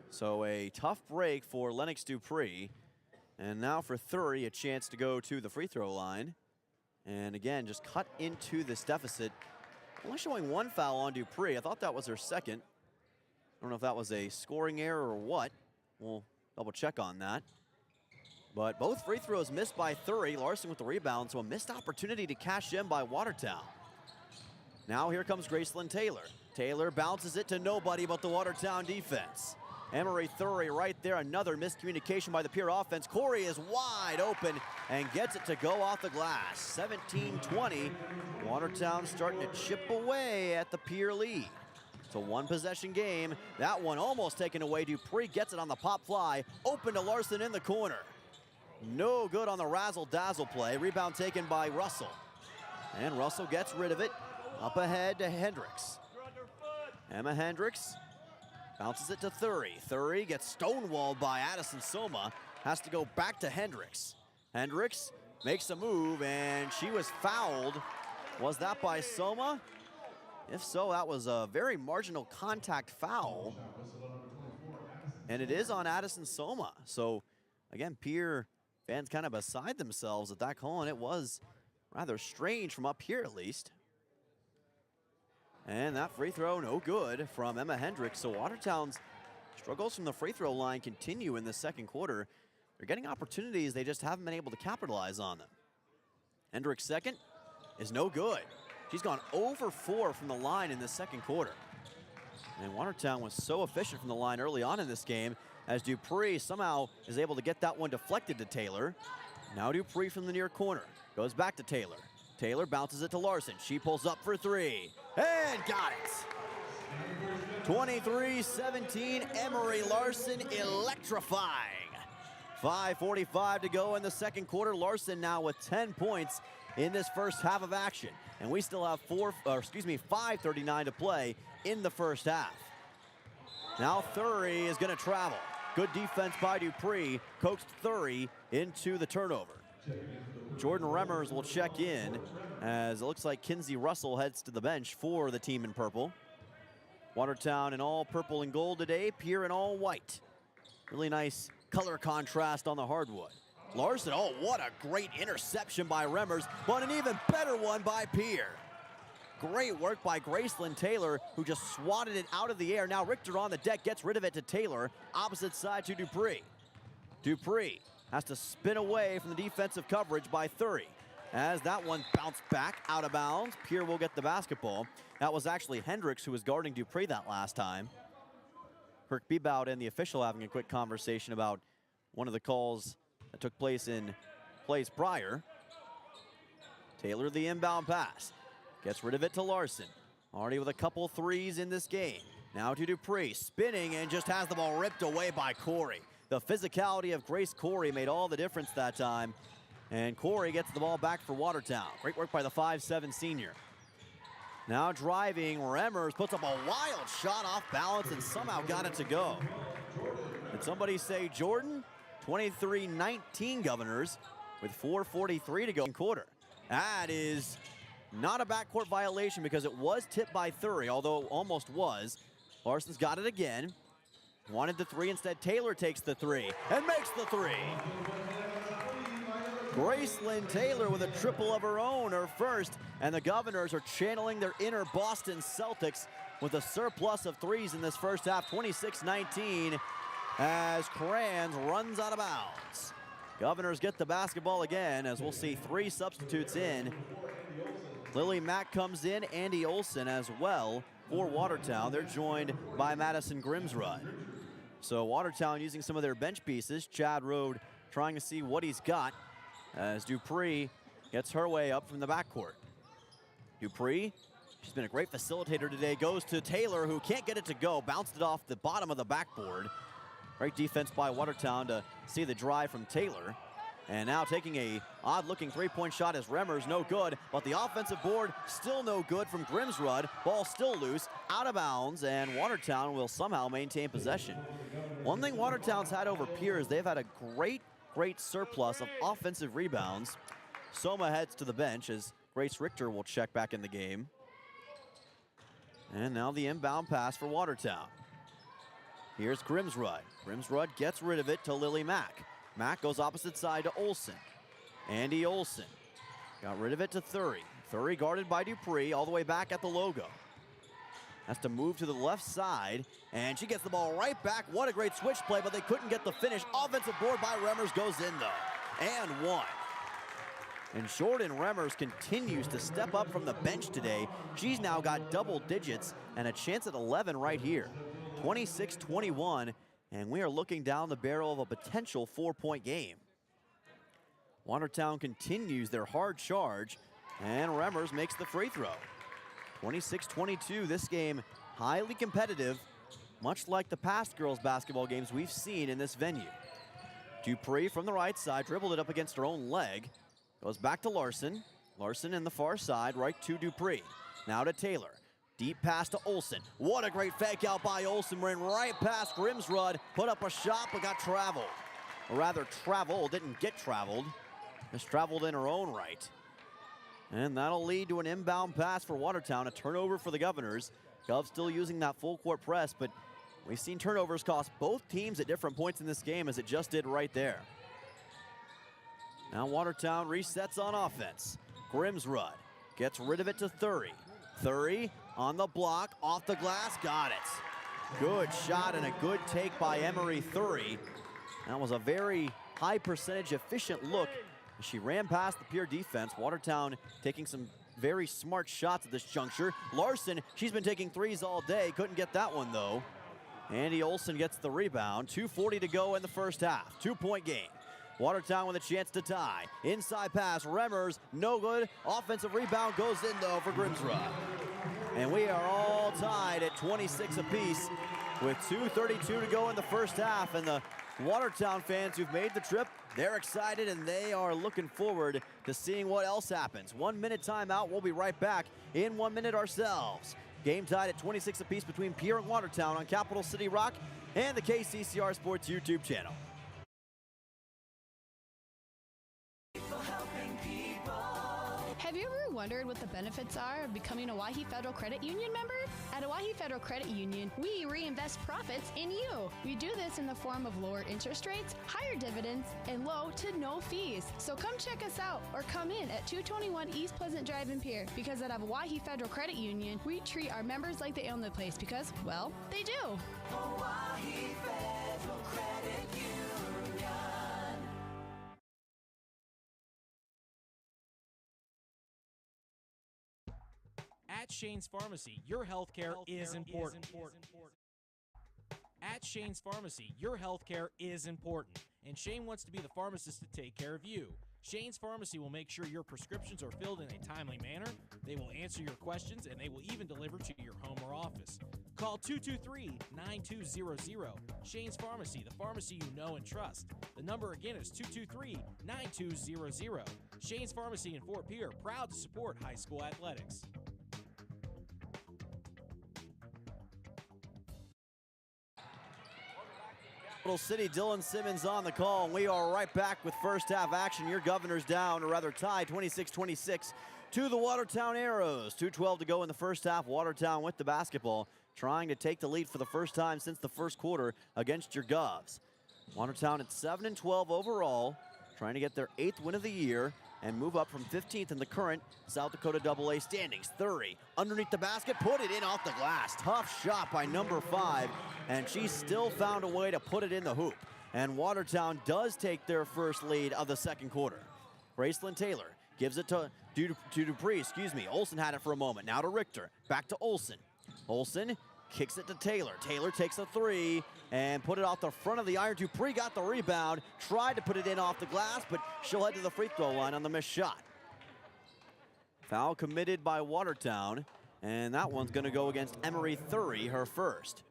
So a tough break for Lennox Dupree. And now for Thury, a chance to go to the free throw line. And again, just cut into this deficit. Only showing 1 foul on Dupree. I thought that was her 2nd. I don't know if that was a scoring error or what. We'll double check on that. But both free throws missed by Thury. Larson with the rebound, so a missed opportunity to cash in by Watertown. Now here comes Graceland Taylor. Taylor bounces it to nobody but the Watertown defense. Emery Thury right there, another miscommunication by the Pierre offense. Corey is wide open and gets it to go off the glass. 17-20. Watertown starting to chip away at the Pierre lead. It's a one-possession game. That one almost taken away. Dupree gets it on the pop fly. Open to Larson in the corner. No good on the razzle-dazzle play. Rebound taken by Russell. And Russell gets rid of it. Up ahead to Hendricks. Emma Hendricks bounces it to Thury. Thury gets stonewalled by Addison Soma. Has to go back to Hendricks. Hendricks makes a move, and she was fouled. Was that by Soma? If so, that was a very marginal contact foul. And it is on Addison Soma. So, again, Pierre fans kind of beside themselves at that call, and it was rather strange from up here at least. And that free throw no good from Emma Hendricks. So Watertown's struggles from the free throw line continue in the second quarter. They're getting opportunities, they just haven't been able to capitalize on them. Hendricks' second is no good. She's gone 0 for 4 from the line in the second quarter. And Watertown was so efficient from the line early on in this game as Dupree somehow is able to get that one deflected to Taylor. Now Dupree from the near corner. Goes back to Taylor. Taylor bounces it to Larson. She pulls up for three and got it. 23-17, Emery Larson electrifying. 5:45 to go in the second quarter. Larson now with 10 points in this first half of action. And we still have 5:39 to play in the first half. Now Thury is going to travel. Good defense by Dupree, coaxed Thury into the turnover. Jordan Remmers will check in as it looks like Kinsey Russell heads to the bench for the team in purple. Watertown in all purple and gold today, Pierre in all white. Really nice color contrast on the hardwood. Larson, oh, what a great interception by Remmers, but an even better one by Pierre. Great work by Graceland Taylor, who just swatted it out of the air. Now Richter on the deck gets rid of it to Taylor, opposite side to Dupree. Dupree has to spin away from the defensive coverage by Thury. As that one bounced back out of bounds, Pierre will get the basketball. That was actually Hendricks who was guarding Dupree that last time. Kirk Bebout and the official having a quick conversation about one of the calls that took place in plays prior. Taylor the inbound pass. Gets rid of it to Larson. Already with a couple threes in this game. Now to Dupree, spinning and just has the ball ripped away by Corey. The physicality of Grace Corey made all the difference that time. And Corey gets the ball back for Watertown. Great work by the 5'7" senior. Now driving, Remmers puts up a wild shot off balance and somehow got it to go. Did somebody say Jordan? 23-19 Governors with 4:43 to go in quarter. That is not a backcourt violation because it was tipped by Thury, although it almost was. Larson's got it again. Wanted the three, instead Taylor takes the three and makes the three. Graceland Taylor with a triple of her own, her first, and the Governors are channeling their inner Boston Celtics with a surplus of threes in this first half, 26-19, as Kranz runs out of bounds. Governors get the basketball again, as we'll see three substitutes in. Lily Mack comes in, Andy Olson as well for Watertown. They're joined by Madison Grimsrud. So Watertown using some of their bench pieces. Chad Rode trying to see what he's got as Dupree gets her way up from the backcourt. Dupree, she's been a great facilitator today, goes to Taylor, who can't get it to go, bounced it off the bottom of the backboard. Great defense by Watertown to see the drive from Taylor. And now taking a odd-looking three-point shot as Remmers, no good, but the offensive board still no good from Grimsrud. Ball still loose, out of bounds, and Watertown will somehow maintain possession. One thing Watertown's had over Pierre is they've had a great surplus of offensive rebounds. Soma heads to the bench as Grace Richter will check back in the game. And now the inbound pass for Watertown. Here's Grimsrud. Grimsrud gets rid of it to Lily Mack. Mack goes opposite side to Olson. Andy Olson got rid of it to Thury. Thury guarded by Dupree all the way back at the logo. has to move to the left side, and she gets the ball right back. What a great switch play, but they couldn't get the finish. Offensive board by Remmers goes in, though, and one. And Jordan Remmers continues to step up from the bench today. She's now got double digits and a chance at 11 right here. 26-21, and we are looking down the barrel of a potential 4-point game. Watertown continues their hard charge, and Remmers makes the free throw. 26-22, this game highly competitive, much like the past girls basketball games we've seen in this venue. Dupree from the right side, dribbled it up against her own leg. Goes back to Larson. Larson in the far side, right to Dupree. Now to Taylor. Deep pass to Olsen. What a great fake out by Olsen. Ran right past Grimsrud. Put up a shot, but got traveled. Or rather, traveled, didn't get traveled. Just traveled in her own right. And that'll lead to an inbound pass for Watertown, a turnover for the Governors. Govs still using that full court press, but we've seen turnovers cost both teams at different points in this game, as it just did right there. Now Watertown resets on offense. Grimsrud gets rid of it to Thury. Thury on the block, off the glass, got it. Good shot and a good take by Emery Thury. That was a very high percentage efficient look. She ran past the Pierre defense. Watertown taking some very smart shots at this juncture. Larson, she's been taking threes all day. Couldn't get that one though. Andy Olsen gets the rebound. 2:40 to go in the first half. 2-point game. Watertown with a chance to tie. Inside pass, Remmers, no good. Offensive rebound goes in though for Grimsrud. And we are all tied at 26 apiece with 2:32 to go in the first half. And the Watertown fans who've made the trip, they're excited and they are looking forward to seeing what else happens. 1 minute timeout. We'll be right back in 1 minute ourselves. Game tied at 26 apiece between Pierre and Watertown on Capital City Rock and the KCCR Sports YouTube channel. Have you ever wondered what the benefits are of becoming a Owyhee Federal Credit Union member? At Owyhee Federal Credit Union, we reinvest profits in you. We do this in the form of lower interest rates, higher dividends, and low to no fees. So come check us out or come in at 221 East Pleasant Drive in Pierre, because at Owyhee Federal Credit Union, we treat our members like they own the place because, well, they do. Owyhee Federal Credit Union. At Shane's Pharmacy, your healthcare is important. At Shane's Pharmacy, your healthcare is important, and Shane wants to be the pharmacist to take care of you. Shane's Pharmacy will make sure your prescriptions are filled in a timely manner, they will answer your questions, and they will even deliver to your home or office. Call 223-9200. Shane's Pharmacy, the pharmacy you know and trust. The number again is 223-9200. Shane's Pharmacy in Fort Pierre, proud to support high school athletics. Capital City, Dylan Simmons on the call, and we are right back with first half action. Your Governors down, or rather tied, 26-26 to the Watertown Arrows. 2:12 to go in the first half. Watertown with the basketball, trying to take the lead for the first time since the first quarter against your Govs. Watertown at 7-12 overall, trying to get their 8th win of the year and move up from 15th in the current South Dakota AA standings. Thury underneath the basket, put it in off the glass. Tough shot by number 5, and she still found a way to put it in the hoop. And Watertown does take their first lead of the second quarter. Gracelyn Taylor gives it to Dupree, Olsen had it for a moment. Now to Richter, back to Olsen. Olsen kicks it to Taylor. Taylor takes a 3 and put it off the front of the iron. Dupree got the rebound, tried to put it in off the glass, but she'll head to the free throw line on the missed shot. Foul committed by Watertown, and that one's going to go against Emery Thury, her first.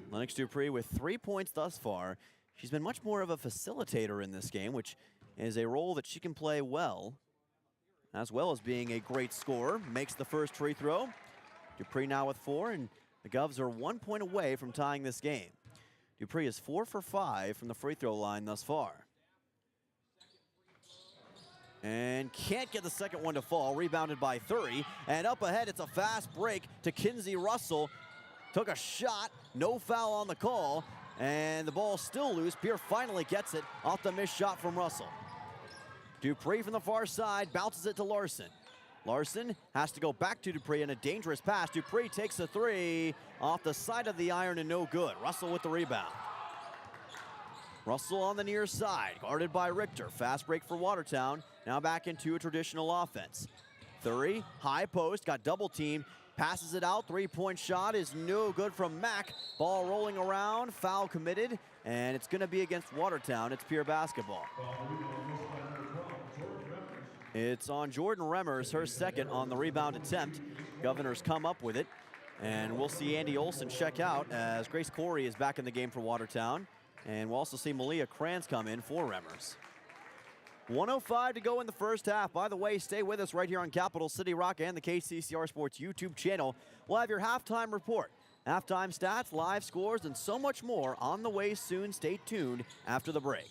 Lennox Dupree with 3 points thus far. She's been much more of a facilitator in this game, which is a role that she can play well as being a great scorer. Makes the first free throw. Dupree now with 4, and the Govs are 1 point away from tying this game. Dupree is 4 for 5 from the free throw line thus far. And can't get the second one to fall. Rebounded by Thury. And up ahead, it's a fast break to Kinsey Russell. Took a shot, no foul on the call, and the ball still loose. Pierre finally gets it off the missed shot from Russell. Dupree from the far side bounces it to Larson. Larson has to go back to Dupree in a dangerous pass. Dupree takes a three off the side of the iron and no good. Russell with the rebound. Russell on the near side, guarded by Richter. Fast break for Watertown. Now back into a traditional offense. Thury, high post, got double teamed. Passes it out, three-point shot is no good from Mack. Ball rolling around, foul committed, and it's gonna be against Watertown. It's Pierre basketball. It's on Jordan Remmers, her second on the rebound attempt. Governors come up with it, and we'll see Andy Olson check out as Grace Corey is back in the game for Watertown. And we'll also see Malia Kranz come in for Remmers. 1:05 to go in the first half. By the way, stay with us right here on Capital City Rock and the KCCR Sports YouTube channel. We'll have your halftime report, halftime stats, live scores, and so much more on the way soon. Stay tuned after the break.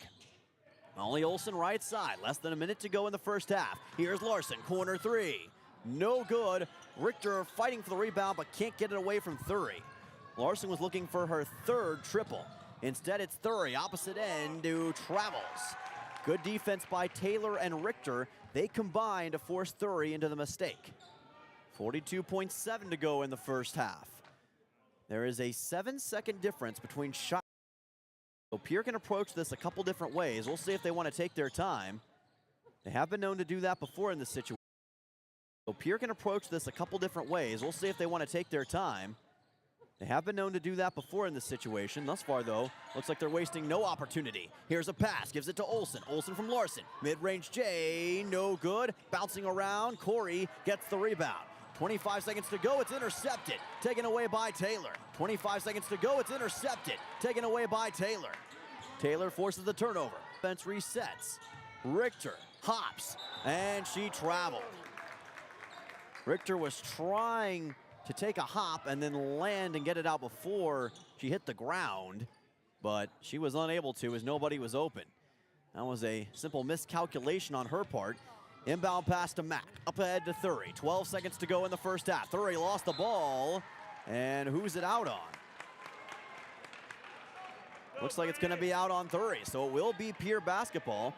Molly Olson right side, less than a minute to go in the first half. Here's Larson, corner three. No good. Richter fighting for the rebound but can't get it away from Thury. Larson was looking for her third triple. Instead, it's Thury, opposite end, who travels. Good defense by Taylor and Richter. They combine to force Thury into the mistake. 42.7 to go in the first half. There is a 7-second difference between shots. So Pierre can approach this a couple different ways. We'll see if they want to take their time. They have been known to do that before in this situation. So Pierre can approach this a couple different ways. We'll see if they want to take their time. They have been known to do that before in this situation. Thus far, though, looks like they're wasting no opportunity. Here's a pass, gives it to Olson. Olson from Larson. Mid-range J, no good. Bouncing around, Corey gets the rebound. 25 seconds to go, it's intercepted. Taken away by Taylor. 25 seconds to go, it's intercepted. Taken away by Taylor. Taylor forces the turnover. Fence resets. Richter hops, and she traveled. Richter was trying to take a hop and then land and get it out before she hit the ground, but she was unable to as nobody was open. That was a simple miscalculation on her part. Inbound pass to Mack, up ahead to Thury. 12 seconds to go in the first half. Thury lost the ball, and who's it out on? Looks like it's gonna be out on Thury, so it will be Pierre basketball.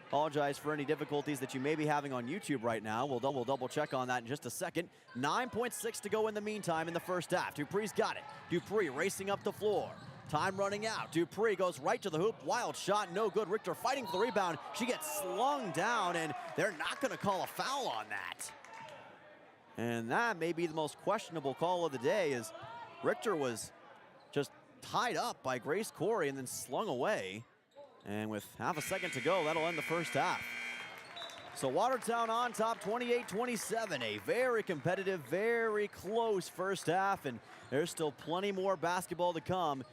Apologize for any difficulties that you may be having on YouTube right now. We'll double check on that in just a second. 9.6 to go in the meantime in the first half. Dupree's got it. Dupree racing up the floor. Time running out. Dupree goes right to the hoop. Wild shot, no good. Richter fighting for the rebound. She gets slung down, and they're not going to call a foul on that. And that may be the most questionable call of the day, as Richter was just tied up by Grace Corey and then slung away. And with half a second to go, that'll end the first half. So Watertown on top, 28-27. A very competitive, very close first half, and there's still plenty more basketball to come.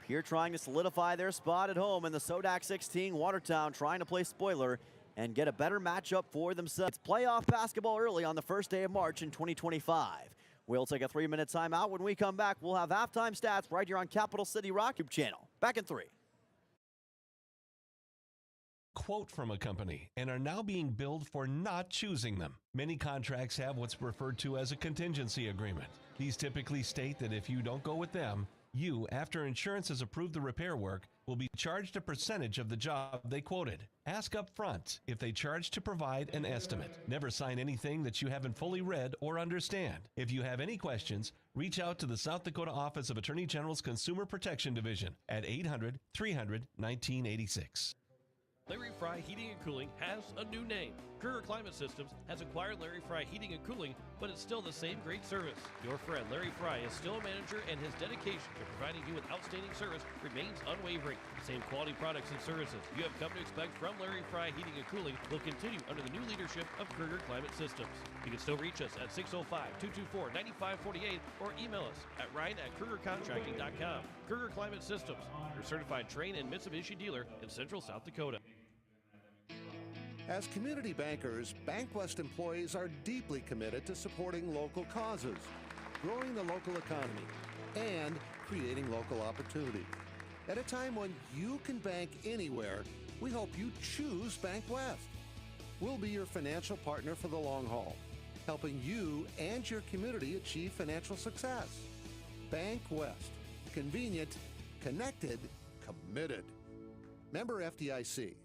Pierre trying to solidify their spot at home in the Sodak 16. Watertown trying to play spoiler and get a better matchup for themselves. It's playoff basketball early on the first day of March in 2025. We'll take a 3-minute timeout. When we come back, we'll have halftime stats right here on Capital City Rock YouTube channel. Back in 3. Quote from a company and are now being billed for not choosing them. Many contracts have what's referred to as a contingency agreement. These typically state that if you don't go with them, you, after insurance has approved the repair work, will be charged a percentage of the job they quoted. Ask up front if they charge to provide an estimate. Never sign anything that you haven't fully read or understand. If you have any questions, reach out to the South Dakota Office of Attorney General's Consumer Protection Division at 800-300-1986. Larry Fry Heating and Cooling has a new name. Kruger Climate Systems has acquired Larry Fry Heating and Cooling, but it's still the same great service. Your friend Larry Fry is still a manager, and his dedication to providing you with outstanding service remains unwavering. Same quality products and services you have come to expect from Larry Fry Heating and Cooling will continue under the new leadership of Kruger Climate Systems. You can still reach us at 605-224-9548 or email us at ryan@krugercontracting.com. Kruger Climate Systems, your certified Trane and Mitsubishi dealer in Central South Dakota. As community bankers, BankWest employees are deeply committed to supporting local causes, growing the local economy, and creating local opportunities. At a time when you can bank anywhere, we hope you choose BankWest. We'll be your financial partner for the long haul, helping you and your community achieve financial success. BankWest. Convenient, connected, committed. Member FDIC.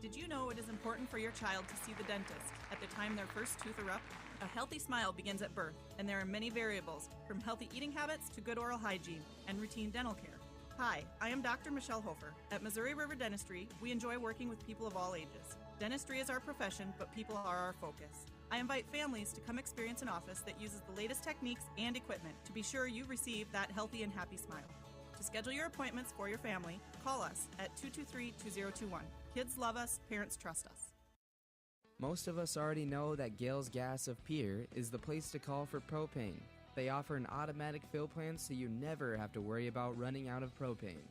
Did you know it is important for your child to see the dentist at the time their first tooth erupt? A healthy smile begins at birth, and there are many variables, from healthy eating habits to good oral hygiene and routine dental care. Hi, I am Dr. Michelle Hofer. At Missouri River Dentistry, we enjoy working with people of all ages. Dentistry is our profession, but people are our focus. I invite families to come experience an office that uses the latest techniques and equipment to be sure you receive that healthy and happy smile. To schedule your appointments for your family, call us at 223-2021. Kids love us, parents trust us. Most of us already know that Gales Gas of Pierre is the place to call for propane. They offer an automatic fill plan so you never have to worry about running out of propane.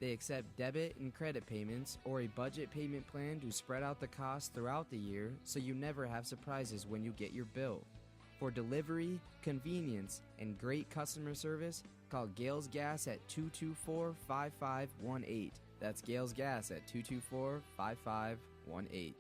They accept debit and credit payments or a budget payment plan to spread out the cost throughout the year so you never have surprises when you get your bill. For delivery, convenience, and great customer service, call Gales Gas at 224-5518. That's Gales Gas at 224-5518.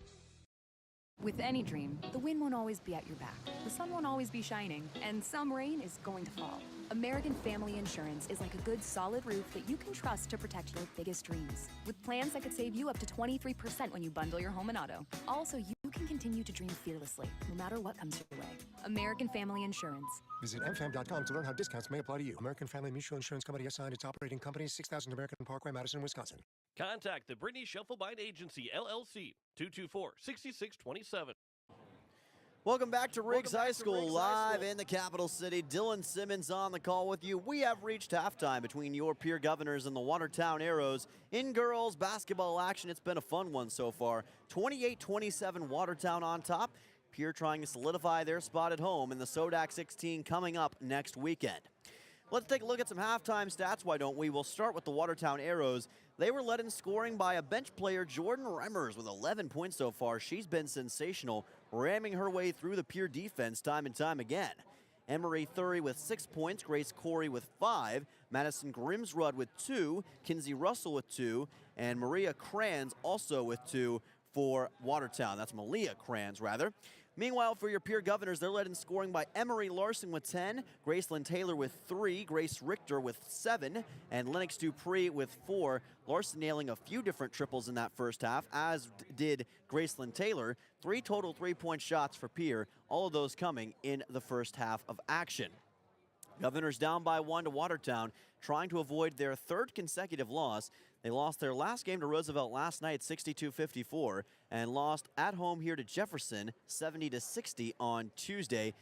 With any dream, the wind won't always be at your back, the sun won't always be shining, and some rain is going to fall. American Family Insurance is like a good solid roof that you can trust to protect your biggest dreams. With plans that could save you up to 23% when you bundle your home and auto. Also, you can continue to dream fearlessly, no matter what comes your way. American Family Insurance. Visit mfam.com to learn how discounts may apply to you. American Family Mutual Insurance Company assigned its operating company, 6000 American Parkway, Madison, Wisconsin. Contact the Brittany Scheffelbein Agency, LLC, 224-6627. Welcome back to Riggs High School, live in the capital city. Dylan Simmons on the call with you. We have reached halftime between your Pierre Governors and the Watertown Arrows. In girls basketball action, it's been a fun one so far. 28-27 Watertown on top. Pierre trying to solidify their spot at home in the SODAC 16 coming up next weekend. Let's take a look at some halftime stats, why don't we? We'll start with the Watertown Arrows. They were led in scoring by a bench player, Jordan Remmers, with 11 points so far. She's been sensational, ramming her way through the Pierre defense time and time again. Emery Thury with 6 points, Grace Corey with 5, Madison Grimsrud with 2, Kinsey Russell with 2, and Maria Kranz also with 2 for Watertown. That's Malia Kranz, rather. Meanwhile, for your Pierre Governors, they're led in scoring by Emery Larson with 10, Gracelyn Taylor with 3, Grace Richter with 7, and Lennox Dupree with 4. Larson nailing a few different triples in that first half, as did Gracelyn Taylor. 3 total three-point shots for Pierre, all of those coming in the first half of action. Governors down by 1 to Watertown, trying to avoid their third consecutive loss. They lost their last game to Roosevelt last night, 62-54, and lost at home here to Jefferson, 70-60 on Tuesday.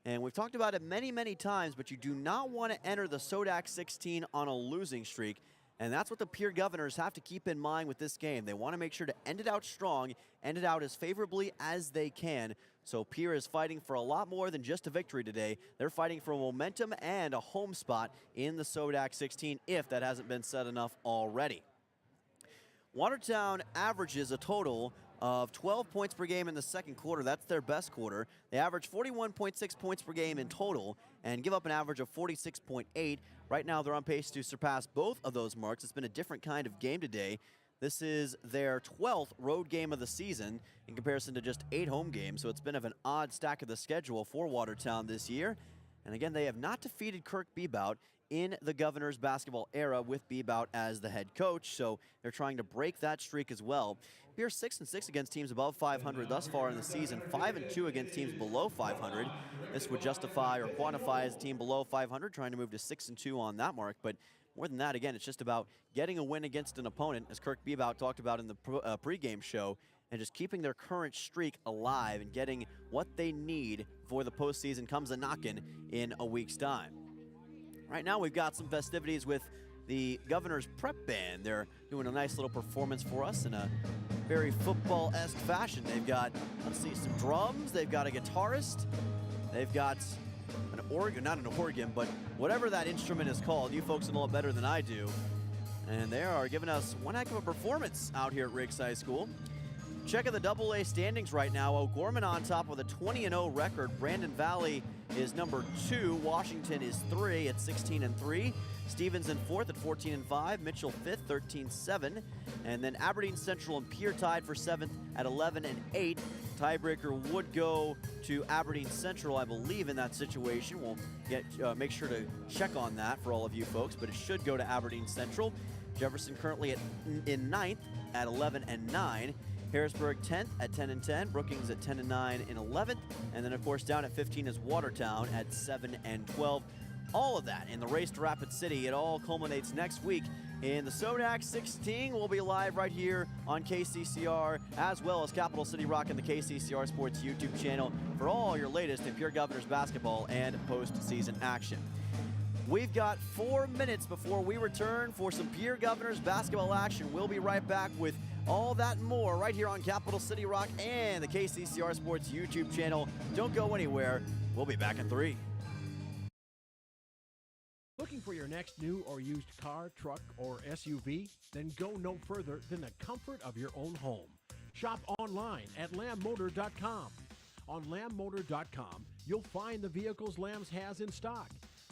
And we've talked about it many, many times, but you do not want to enter the SODAC 16 on a losing streak. And that's what the Pierre Governors have to keep in mind with this game. They want to make sure to end it out strong, end it out as favorably as they can. So Pierre is fighting for a lot more than just a victory today. They're fighting for momentum and a home spot in the SODAC 16, if that hasn't been said enough already. Watertown averages a total of 12 points per game in the second quarter. That's their best quarter. They average 41.6 points per game in total and give up an average of 46.8. Right now, they're on pace to surpass both of those marks. It's been a different kind of game today. This is their 12th road game of the season in comparison to just 8 home games, so it's been of an odd stack of the schedule for Watertown this year. And again, they have not defeated Kirk Bebout in the Governors basketball era with Bebout as the head coach, so they're trying to break that streak as well. Pierre 6-6 against teams above 500 thus far in the season, 5-2 against teams below 500. This would justify or quantify as a team below 500, trying to move to 6-2 on that mark. But more than that, again, it's just about getting a win against an opponent, as Kirk Bebout talked about in the pregame show, and just keeping their current streak alive and getting what they need before the postseason comes a-knockin' in a week's time. Right now, we've got some festivities with the Governor's Prep Band. They're doing a nice little performance for us in a very football-esque fashion. They've got, let's see, some drums. They've got a guitarist. They've got an organ, not an organ, but whatever that instrument is called. You folks know it better than I do. And they are giving us one heck of a performance out here at Riggs High School. Check out the AA standings right now. O'Gorman on top with a 20-0 record. Brandon Valley is number 2. Washington is 3 at 16-3. Stevens in 4th at 14-5. Mitchell 5th, 13-7. And then Aberdeen Central and Pierre tied for 7th at 11-8. Tiebreaker would go to Aberdeen Central, I believe, in that situation. We'll make sure to check on that for all of you folks, but it should go to Aberdeen Central. Jefferson currently in 9th at 11-9. Harrisburg 10th at 10 and 10. Brookings at 10 and 9 in 11th. And then, of course, down at 15 is Watertown at 7 and 12. All of that in the race to Rapid City. It all culminates next week in the Sodac 16. We'll be live right here on KCCR, as well as Capital City Rock and the KCCR Sports YouTube channel for all your latest in Pierre Governors basketball and postseason action. We've got 4 minutes before we return for some Pierre Governors basketball action. We'll be right back with all that and more right here on Capital City Rock and the KCCR Sports YouTube channel. Don't go anywhere. We'll be back in 3. Looking for your next new or used car, truck, or SUV? Then go no further than the comfort of your own home. Shop online at lambmotor.com. On lambmotor.com, you'll find the vehicles Lambs has in stock.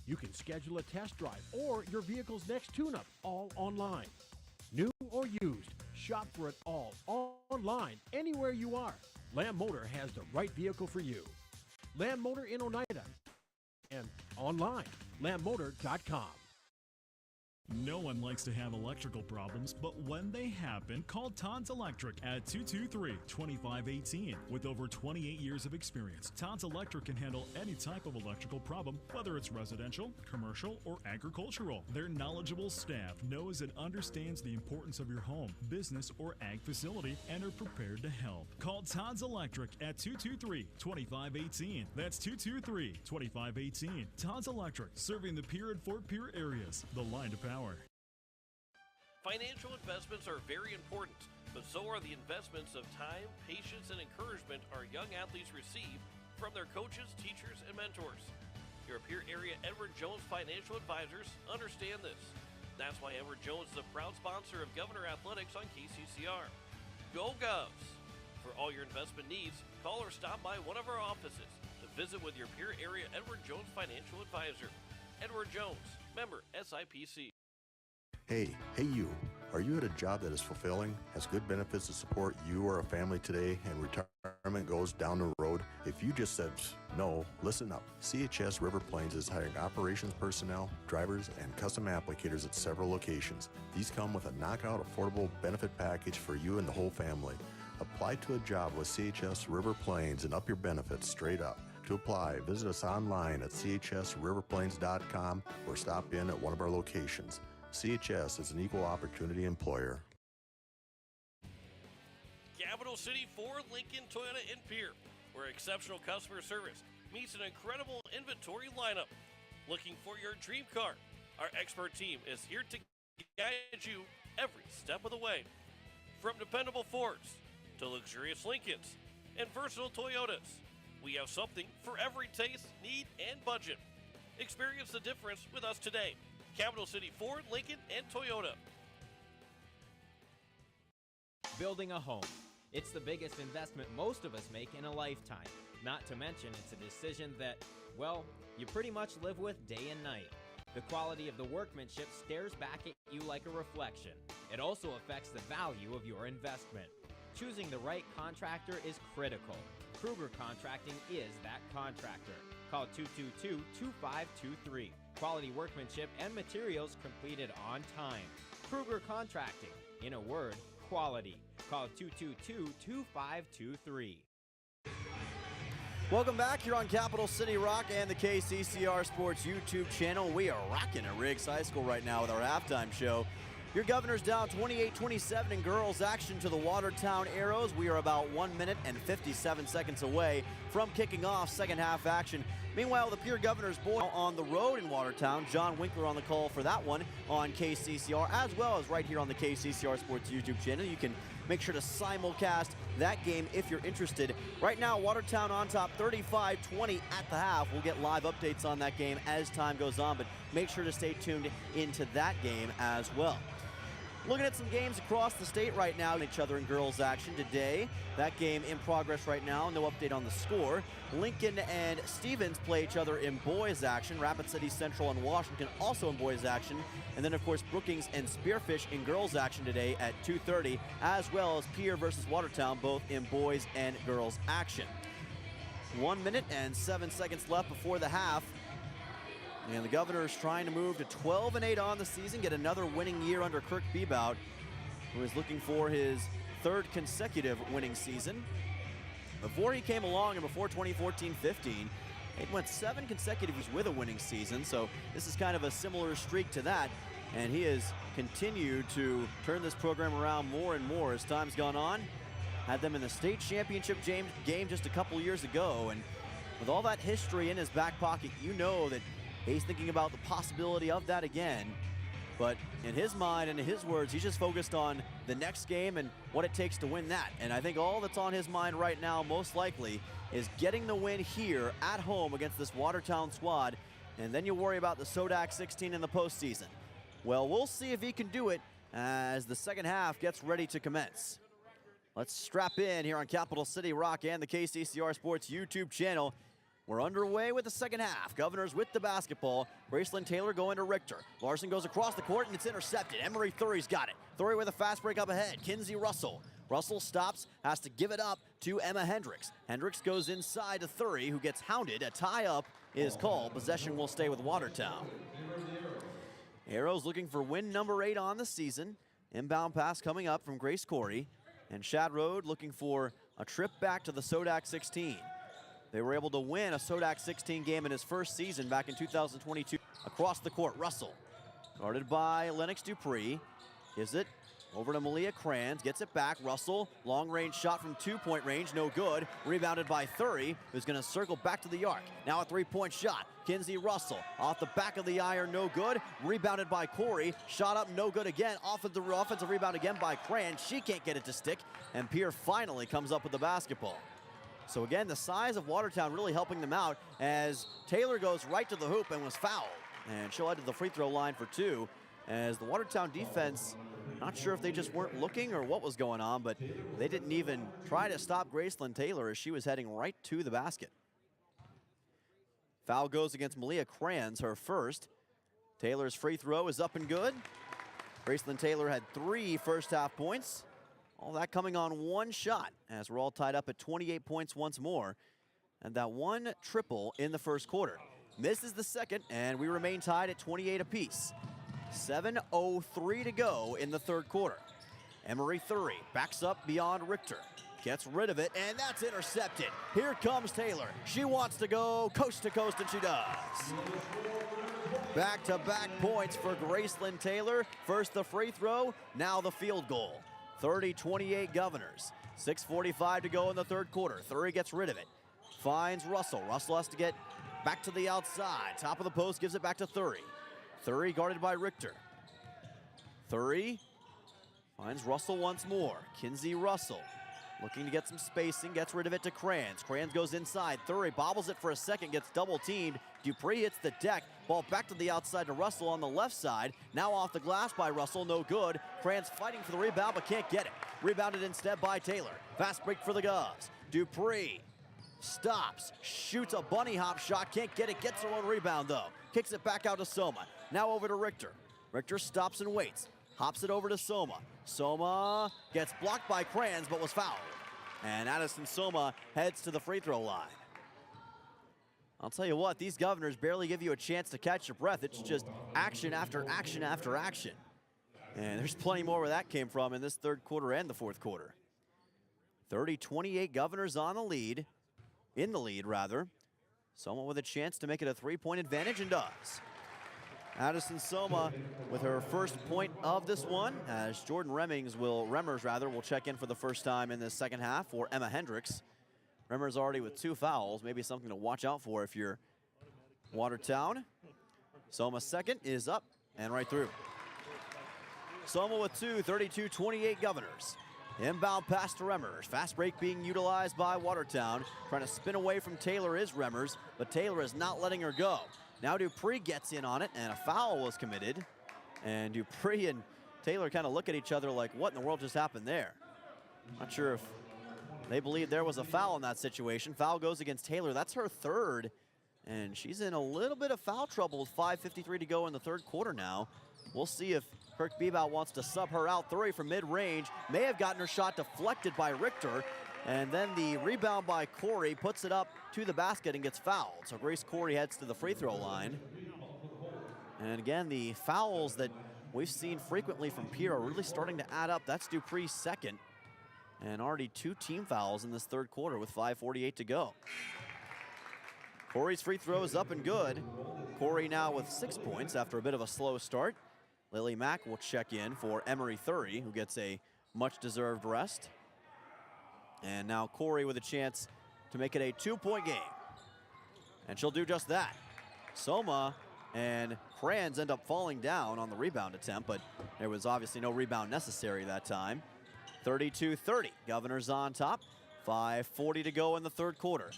You can schedule a test drive or your vehicle's next tune-up all online. New or used, shop for it all online anywhere you are. Lamb Motor has the right vehicle for you. Lamb Motor in Oneida and online, lambmotor.com. No one likes to have electrical problems, but when they happen, call Todd's Electric at 223-2518. With over 28 years of experience, Todd's Electric can handle any type of electrical problem, whether it's residential, commercial, or agricultural. Their knowledgeable staff knows and understands the importance of your home, business, or ag facility and are prepared to help. Call Todd's Electric at 223-2518. That's 223-2518. Todd's Electric, serving the Pierre and Fort Pierre areas. The line to power. Financial investments are very important, but so are the investments of time, patience, and encouragement our young athletes receive from their coaches, teachers, and mentors. Your Pierre area Edward Jones Financial Advisors understand this. That's why Edward Jones is a proud sponsor of Governor Athletics on KCCR. Go Govs! For all your investment needs, call or stop by one of our offices to visit with your Pierre area Edward Jones Financial Advisor. Edward Jones, member SIPC. Hey you. Are you at a job that is fulfilling, has good benefits to support you or a family today, and retirement goes down the road? If you just said no, listen up. CHS River Plains is hiring operations personnel, drivers, and custom applicators at several locations. These come with a knockout affordable benefit package for you and the whole family. Apply to a job with CHS River Plains and up your benefits straight up. To apply, visit us online at chsriverplains.com or stop in at one of our locations. CHS is an equal opportunity employer. Capital City Ford, Lincoln, Toyota, and Pierre, where exceptional customer service meets an incredible inventory lineup. Looking for your dream car? Our expert team is here to guide you every step of the way. From dependable Fords to luxurious Lincolns and versatile Toyotas, we have something for every taste, need, and budget. Experience the difference with us today. Capital City Ford, Lincoln, and Toyota. Building a home. It's the biggest investment most of us make in a lifetime. Not to mention, it's a decision that, well, you pretty much live with day and night. The quality of the workmanship stares back at you like a reflection. It also affects the value of your investment. Choosing the right contractor is critical. Kruger Contracting is that contractor. Call 222-2523. Quality workmanship and materials completed on time. Kruger Contracting. In a word, quality. Call 222-2523. Welcome back here on Capital City Rock and the KCCR Sports YouTube channel. We are rocking at Riggs High School right now with our halftime show. Your Governors down 28-27 in girls action to the Watertown Arrows. We are about 1 minute and 57 seconds away from kicking off second half action. Meanwhile, the Pierre Governors boys on the road in Watertown. John Winkler on the call for that one on KCCR, as well as right here on the KCCR Sports YouTube channel. You can make sure to simulcast that game if you're interested. Right now, Watertown on top 35-20 at the half. We'll get live updates on that game as time goes on, but make sure to stay tuned into that game as well. Looking at some games across the state right now, each other in girls action today. That game in progress right now, no update on the score. Lincoln and Stevens play each other in boys action. Rapid City Central and Washington also in boys action. And then, of course, Brookings and Spearfish in girls action today at 2:30, as well as Pierre versus Watertown, both in boys and girls action. 1 minute and 7 seconds left before the half. And the Governors trying to move to 12-8 on the season, get another winning year under Kirk Bebout, who is looking for his third consecutive winning season. Before he came along and before 2014-15, it went 7 consecutive years with a winning season, so this is kind of a similar streak to that, and he has continued to turn this program around more and more as time's gone on. Had them in the state championship game just a couple years ago, and with all that history in his back pocket, you know that he's thinking about the possibility of that again. But in his mind and in his words, he's just focused on the next game and what it takes to win that. And I think all that's on his mind right now, most likely, is getting the win here at home against this Watertown squad. And then you worry about the Sodak 16 in the postseason. Well, we'll see if he can do it as the second half gets ready to commence. Let's strap in here on Capital City Rock and the KCCR Sports YouTube channel. We're underway with the second half. Governors with the basketball. Graceland Taylor going to Richter. Larson goes across the court and it's intercepted. Emery Thury's got it. Thury with a fast break up ahead. Kinsey Russell. Russell stops, has to give it up to Emma Hendricks. Hendricks goes inside to Thury, who gets hounded. A tie-up is called. Possession will stay with Watertown. Arrows looking for win number 8 on the season. Inbound pass coming up from Grace Corey. And Shad Road looking for a trip back to the Sodak 16. They were able to win a Sodak 16 game in his first season back in 2022. Across the court, Russell, guarded by Lennox Dupree, gives it over to Malia Kranz, gets it back. Russell, long-range shot from 2-point range, no good. Rebounded by Thury, who's going to circle back to the arc. Now a 3-point shot. Kinsey Russell off the back of the iron, no good. Rebounded by Corey, shot up, no good again. Off of the offensive rebound again by Kranz. She can't get it to stick, and Pierre finally comes up with the basketball. So again, the size of Watertown really helping them out as Taylor goes right to the hoop and was fouled. And she'll head to the free throw line for 2 as the Watertown defense, not sure if they just weren't looking or what was going on, but they didn't even try to stop Graceland Taylor as she was heading right to the basket. Foul goes against Malia Kranz, her first. Taylor's free throw is up and good. Graceland Taylor had 3 first half points. All that coming on 1 shot as we're all tied up at 28 points once more. And that 1 triple in the first quarter. Misses the second, and we remain tied at 28 apiece. 7:03 to go in the third quarter. Emery Thury backs up beyond Richter. Gets rid of it, and that's intercepted. Here comes Taylor. She wants to go coast to coast, and she does. Back-to-back points for Graceland Taylor. First the free throw, now the field goal. 30-28 Governors. 6:45 to go in the third quarter. Thury gets rid of it. Finds Russell. Russell has to get back to the outside. Top of the post, gives it back to Thury. Thury guarded by Richter. Thury finds Russell once more. Kinsey Russell looking to get some spacing, gets rid of it to Kranz. Kranz goes inside. Thury bobbles it for a second, gets double teamed. Dupree hits the deck. Ball back to the outside to Russell on the left side. Now off the glass by Russell, no good. Kranz fighting for the rebound but can't get it. Rebounded instead by Taylor. Fast break for the Govs. Dupree stops, shoots a bunny hop shot, can't get it, gets her own rebound though. Kicks it back out to Soma. Now over to Richter. Richter stops and waits. Hops it over to Soma. Soma gets blocked by Kranz but was fouled. And Addison Soma heads to the free throw line. I'll tell you what, these Governors barely give you a chance to catch your breath. It's just action after action after action. And there's plenty more where that came from in this third quarter and the fourth quarter. 30-28 Governors on the lead. In the lead, rather. Soma with a chance to make it a 3-point advantage and does. Addison Soma with her first point of this one as Jordan Remmers will check in for the first time in the second half for Emma Hendricks. Remmers already with 2 fouls, maybe something to watch out for if you're Watertown. Soma's second is up and right through. Soma with 2, 32-28 Governors. Inbound pass to Remmers. Fast break being utilized by Watertown. Trying to spin away from Taylor is Remmers, but Taylor is not letting her go. Now Dupree gets in on it, and a foul was committed. And Dupree and Taylor kind of look at each other like, what in the world just happened there? Not sure if they believe there was a foul in that situation. Foul goes against Taylor. That's her third, and she's in a little bit of foul trouble with 5:53 to go in the third quarter now. We'll see if Kirk Bebout wants to sub her out. Thury from mid-range may have gotten her shot deflected by Richter, and then the rebound by Corey puts it up to the basket and gets fouled. So Grace Corey heads to the free throw line. And again, the fouls that we've seen frequently from Pierre are really starting to add up. That's Dupree's second. And already 2 team fouls in this third quarter with 5:48 to go. Corey's free throw is up and good. Corey now with 6 points after a bit of a slow start. Lily Mack will check in for Emery Thury, who gets a much-deserved rest. And now Corey with a chance to make it a 2-point game. And she'll do just that. Soma and Kranz end up falling down on the rebound attempt, but there was obviously no rebound necessary that time. 32-30, Governors on top. 5:40 to go in the third quarter.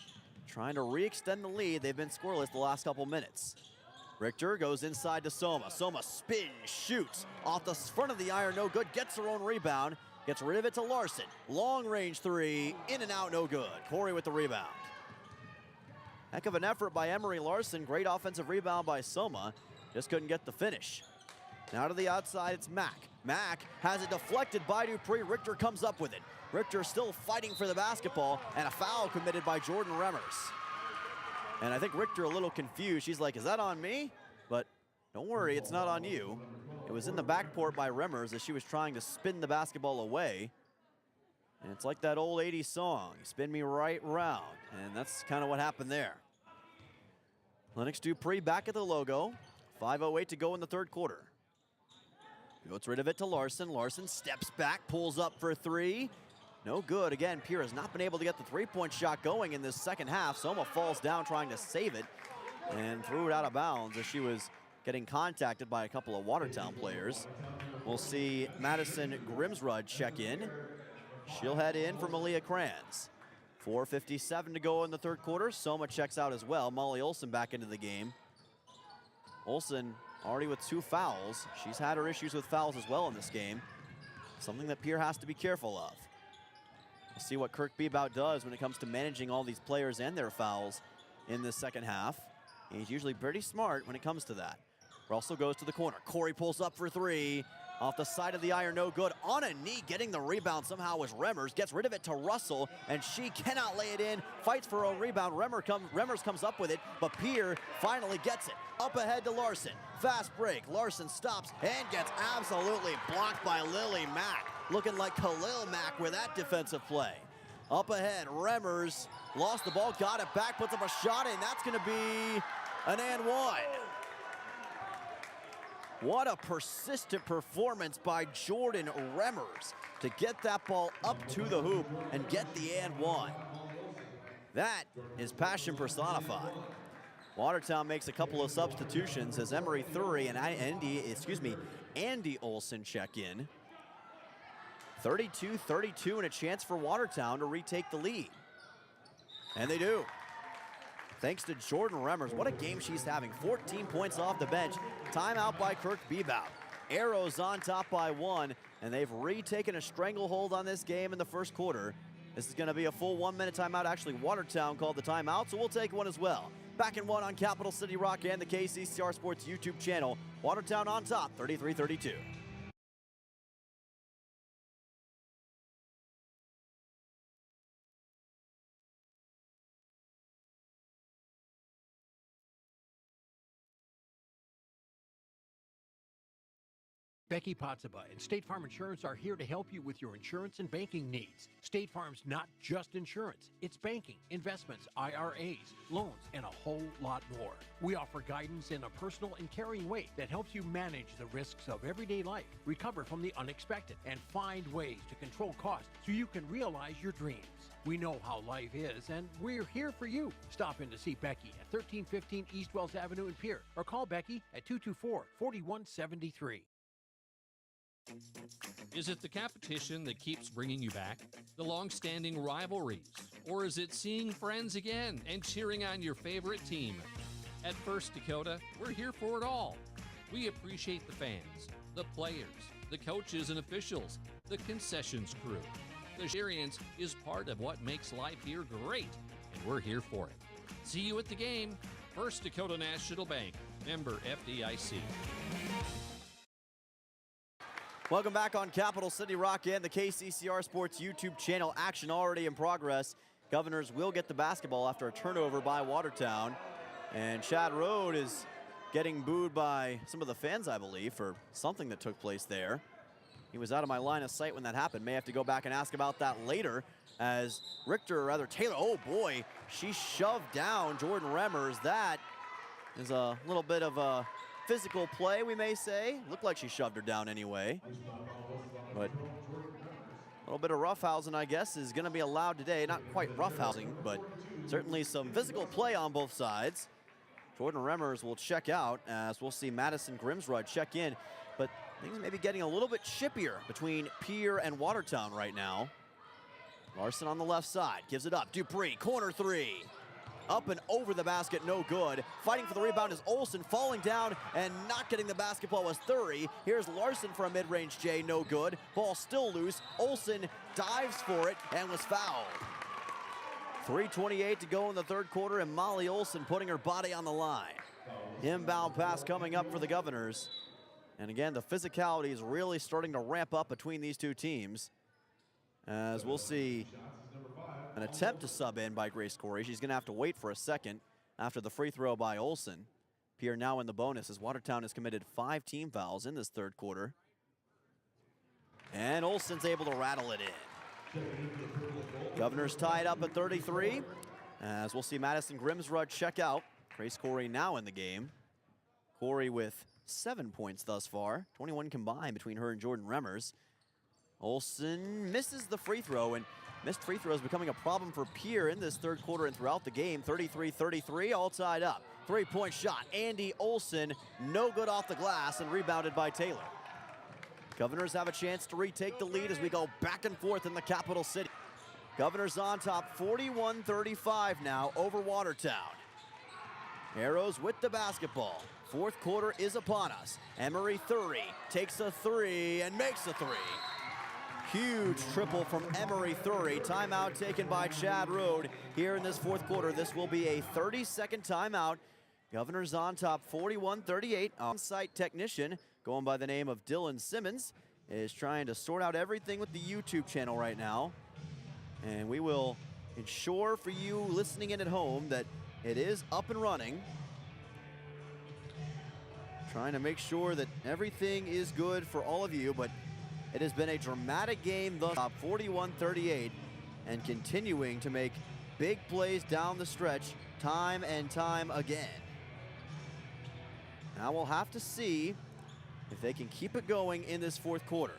Trying to re-extend the lead. They've been scoreless the last couple minutes. Richter goes inside to Soma. Soma spins, shoots off the front of the iron, no good. Gets her own rebound, gets rid of it to Larson. Long range three, in and out, no good. Corey with the rebound. Heck of an effort by Emery Larson. Great offensive rebound by Soma. Just couldn't get the finish. Now to the outside, it's Mack. Mack has it deflected by Dupree. Richter comes up with it. Richter still fighting for the basketball, and a foul committed by Jordan Remmers. And I think Richter a little confused. She's like, is that on me? But don't worry, it's not on you. It was in the backcourt by Remmers as she was trying to spin the basketball away. And it's like that old 80s song, spin me right round. And that's kind of what happened there. Lennox Dupree back at the logo. 5:08 to go in the third quarter. Gets rid of it to Larson. Larson steps back, pulls up for three. No good. Again, Pierre has not been able to get the three-point shot going in this second half. Soma falls down trying to save it and threw it out of bounds as she was getting contacted by a couple of Watertown players. We'll see Madison Grimsrud check in. She'll head in for Malia Kranz. 4:57 to go in the third quarter. Soma checks out as well. Molly Olson back into the game. Olson already with 2 fouls. She's had her issues with fouls as well in this game. Something that Pierre has to be careful of. We'll see what Kirk Bebout does when it comes to managing all these players and their fouls in the second half. He's usually pretty smart when it comes to that. Russell goes to the corner. Corey pulls up for three. Off the side of the iron, no good. On a knee, getting the rebound somehow was Remmers. Gets rid of it to Russell, and she cannot lay it in. Fights for her own rebound. Remmers comes up with it, but Pierre finally gets it. Up ahead to Larson. Fast break. Larson stops and gets absolutely blocked by Lily Mack. Looking like Khalil Mack with that defensive play. Up ahead, Remmers lost the ball, got it back, puts up a shot, and that's going to be an and one. What a persistent performance by Jordan Remmers to get that ball up to the hoop and get the and one. That is passion personified. Watertown makes a couple of substitutions as Emery Thury and Andy Olson check in. 32-32 and a chance for Watertown to retake the lead. And they do. Thanks to Jordan Remmers. What a game she's having. 14 points off the bench. Timeout by Kirk Bebout. Arrows on top by 1, and they've retaken a stranglehold on this game in the first quarter. This is going to be a full 1-minute timeout. Actually, Watertown called the timeout, so we'll take one as well. Back in one on Capital City Rock and the KCCR Sports YouTube channel. Watertown on top, 33-32. Becky Pottsaba and State Farm Insurance are here to help you with your insurance and banking needs. State Farm's not just insurance. It's banking, investments, IRAs, loans, and a whole lot more. We offer guidance in a personal and caring way that helps you manage the risks of everyday life, recover from the unexpected, and find ways to control costs so you can realize your dreams. We know how life is, and we're here for you. Stop in to see Becky at 1315 East Wells Avenue in Pierre, or call Becky at 224-4173. Is it the competition that keeps bringing you back? The long-standing rivalries? Or is it seeing friends again and cheering on your favorite team? At First Dakota, we're here for it all. We appreciate the fans, the players, the coaches and officials, the concessions crew. The experience is part of what makes life here great, and we're here for it. See you at the game. First Dakota National Bank, member FDIC. Welcome back on Capital City Rock and the KCCR Sports YouTube channel. Action already in progress. Governors will get the basketball after a turnover by Watertown. And Chad Road is getting booed by some of the fans, I believe, for something that took place there. He was out of my line of sight when that happened. May have to go back and ask about that later as Richter, or rather Taylor, oh boy, she shoved down Jordan Remmers. That is a little bit of a physical play, we may say. Looked like she shoved her down anyway. But a little bit of roughhousing, I guess, is going to be allowed today. Not quite roughhousing, but certainly some physical play on both sides. Jordan Remmers will check out as we'll see Madison Grimsrud check in. But things may be getting a little bit chippier between Pierre and Watertown right now. Larson on the left side, gives it up. Dupree, corner three. Up and over the basket, no good. Fighting for the rebound is Olsen, falling down and not getting the basketball was Thury. Here's Larson for a mid-range J, no good. Ball still loose. Olsen dives for it and was fouled. 3:28 to go in the third quarter, and Molly Olsen putting her body on the line. Inbound pass coming up for the Governors. And again, the physicality is really starting to ramp up between these two teams. As we'll see an attempt to sub in by Grace Corey. She's going to have to wait for a second after the free throw by Olsen. Pierre now in the bonus as Watertown has committed 5 team fouls in this third quarter. And Olsen's able to rattle it in. Governors tied up at 33. As we'll see Madison Grimsrud check out. Grace Corey now in the game. Corey with 7 points thus far. 21 combined between her and Jordan Remmers. Olsen misses the free throw, and missed free throws becoming a problem for Pierre in this third quarter and throughout the game. 33-33, all tied up. 3-point shot, Andy Olsen, no good off the glass and rebounded by Taylor. Governors have a chance to retake the lead as we go back and forth in the capital city. Governors on top 41-35 now over Watertown. Arrows with the basketball. Fourth quarter is upon us. Emery Thury takes a three and makes a three. Huge triple from Emery Thury. Timeout taken by Chad Road here in this fourth quarter. This will be a 30-second timeout. Governors on top 41-38. On-site technician going by the name of Dylan Simmons is trying to sort out everything with the YouTube channel right now. And we will ensure for you listening in at home that it is up and running. Trying to make sure that everything is good for all of you, but it has been a dramatic game thus far, 41-38, and continuing to make big plays down the stretch time and time again. Now we'll have to see if they can keep it going in this fourth quarter.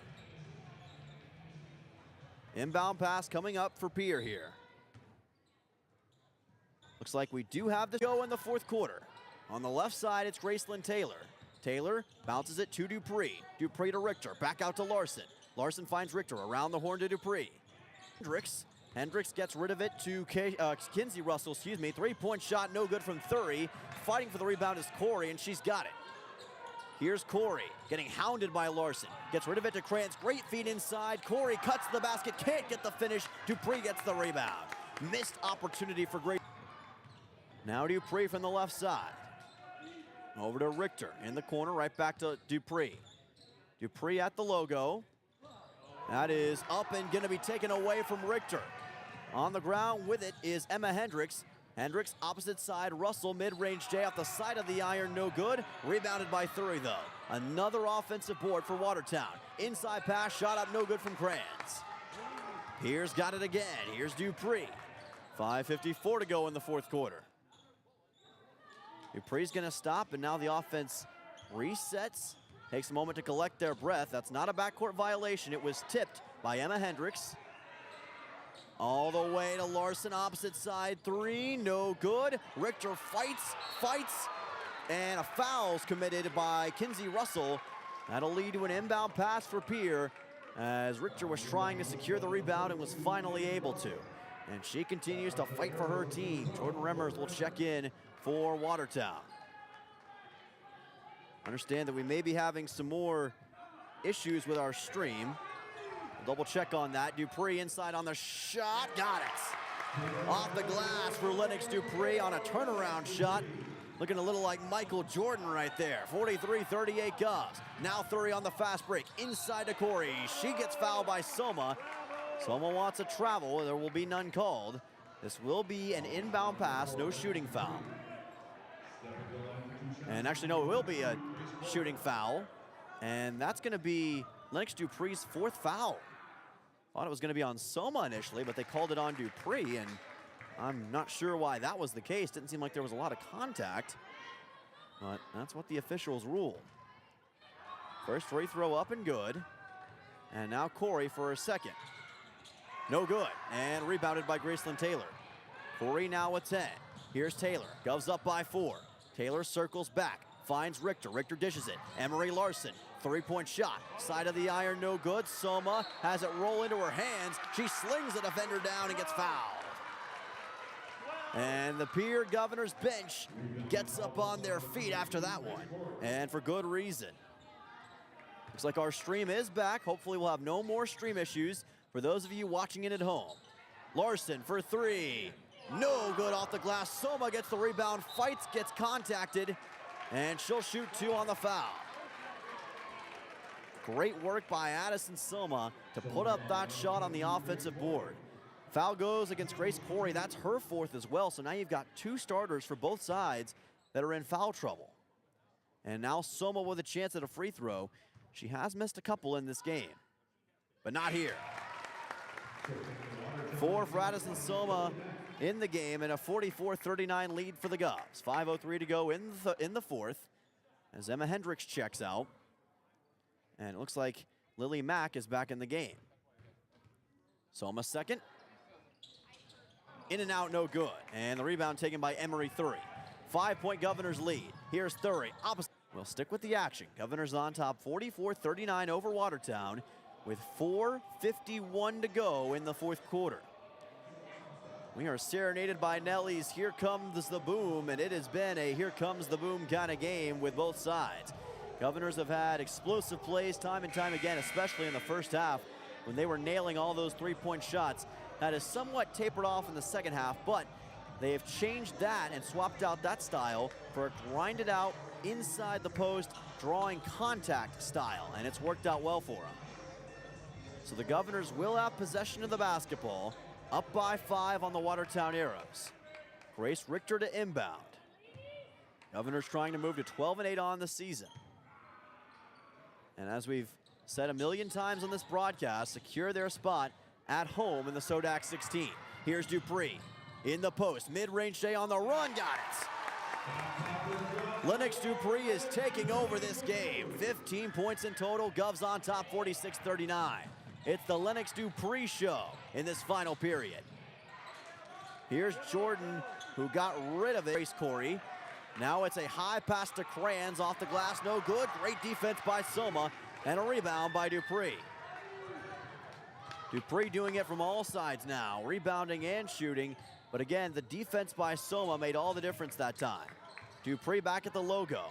Inbound pass coming up for Pierre here. Looks like we do have the go in the fourth quarter. On the left side, it's Gracelyn Taylor. Taylor bounces it to Dupree. Dupree to Richter, back out to Larson. Larson finds Richter around the horn to Dupree. Hendricks gets rid of it to Kinsey Russell, 3-point shot, no good from Thury. Fighting for the rebound is Corey, and she's got it. Here's Corey, getting hounded by Larson. Gets rid of it to Krantz, great feed inside. Corey cuts the basket, can't get the finish. Dupree gets the rebound. Missed opportunity for great. Now Dupree from the left side. Over to Richter in the corner, right back to Dupree. Dupree at the logo. That is up and gonna be taken away from Richter. On the ground with it is Emma Hendricks. Hendricks opposite side, Russell mid-range J off the side of the iron, no good. Rebounded by Thury though. Another offensive board for Watertown. Inside pass, shot up, no good from Krantz. Pierre's got it again, here's Dupree. 5:54 to go in the fourth quarter. Dupree's gonna stop, and now the offense resets. Takes a moment to collect their breath. That's not a backcourt violation. It was tipped by Emma Hendricks. All the way to Larson, opposite side, three, no good. Richter fights, and a foul's committed by Kinsey Russell. That'll lead to an inbound pass for Pierre as Richter was trying to secure the rebound and was finally able to. And she continues to fight for her team. Jordan Remmers will check in for Watertown. Understand that we may be having some more issues with our stream. We'll double check on that. Dupree inside on the shot, got it. Off the glass for Lennox Dupree on a turnaround shot. Looking a little like Michael Jordan right there. 43-38 Govs. Now Thury on the fast break, inside to Corey. She gets fouled by Soma. Soma wants a travel, there will be none called. This will be an inbound pass, no shooting foul. And actually, no, it will be a shooting foul. And that's gonna be Lennox Dupree's 4th foul. Thought it was going to be on Soma initially, but they called it on Dupree, and I'm not sure why that was the case. Didn't seem like there was a lot of contact, but that's what the officials ruled. First free throw up and good. And now Corey for her second. No good, and rebounded by Graceland Taylor. Corey now with 10. Here's Taylor, Govs up by 4. Taylor circles back, finds Richter. Richter dishes it. Emery Larson, three-point shot. Side of the iron, no good. Soma has it roll into her hands. She slings the defender down and gets fouled. And the Pierre Governor's bench gets up on their feet after that one, and for good reason. Looks like our stream is back. Hopefully we'll have no more stream issues for those of you watching it at home. Larson for 3. No good off the glass. Soma gets the rebound, fights, gets contacted, and she'll shoot 2 on the foul. Great work by Addison Soma to put up that shot on the offensive board. Foul goes against Grace Corey. That's her 4th as well. So now you've got 2 starters for both sides that are in foul trouble. And now Soma with a chance at a free throw. She has missed a couple in this game, but not here. 4 for Addison Soma in the game, and a 44-39 lead for the Govs. 5:03 to go in the 4th as Emma Hendricks checks out. And it looks like Lily Mack is back in the game. Soma second. In and out, no good. And the rebound taken by Emery Thury. 5-point Governors lead. Here's Thury, opposite. We'll stick with the action. Governors on top 44-39 over Watertown with 4:51 to go in the 4th quarter. We are serenaded by Nelly's Here Comes the Boom, and it has been a Here Comes the Boom kind of game with both sides. Governors have had explosive plays time and time again, especially in the first half when they were nailing all those 3-point shots. That is somewhat tapered off in the second half, but they have changed that and swapped out that style for a grinded out, inside the post, drawing contact style, and it's worked out well for them. So the Governors will have possession of the basketball, up by 5 on the Watertown Arrows. Grace Richter to inbound. Governors trying to move to 12-8 on the season. And as we've said a million times on this broadcast, secure their spot at home in the Sodak 16. Here's Dupree in the post, mid-range Shea on the run, got it. Lennox Dupree is taking over this game. 15 points in total, Govs on top 46-39. It's the Lennox Dupree show in this final period. Here's Jordan, who got rid of it. Grace Corey. Now it's a high pass to Kranz, off the glass, no good. Great defense by Soma, and a rebound by Dupree. Dupree doing it from all sides now, rebounding and shooting. But again, the defense by Soma made all the difference that time. Dupree back at the logo.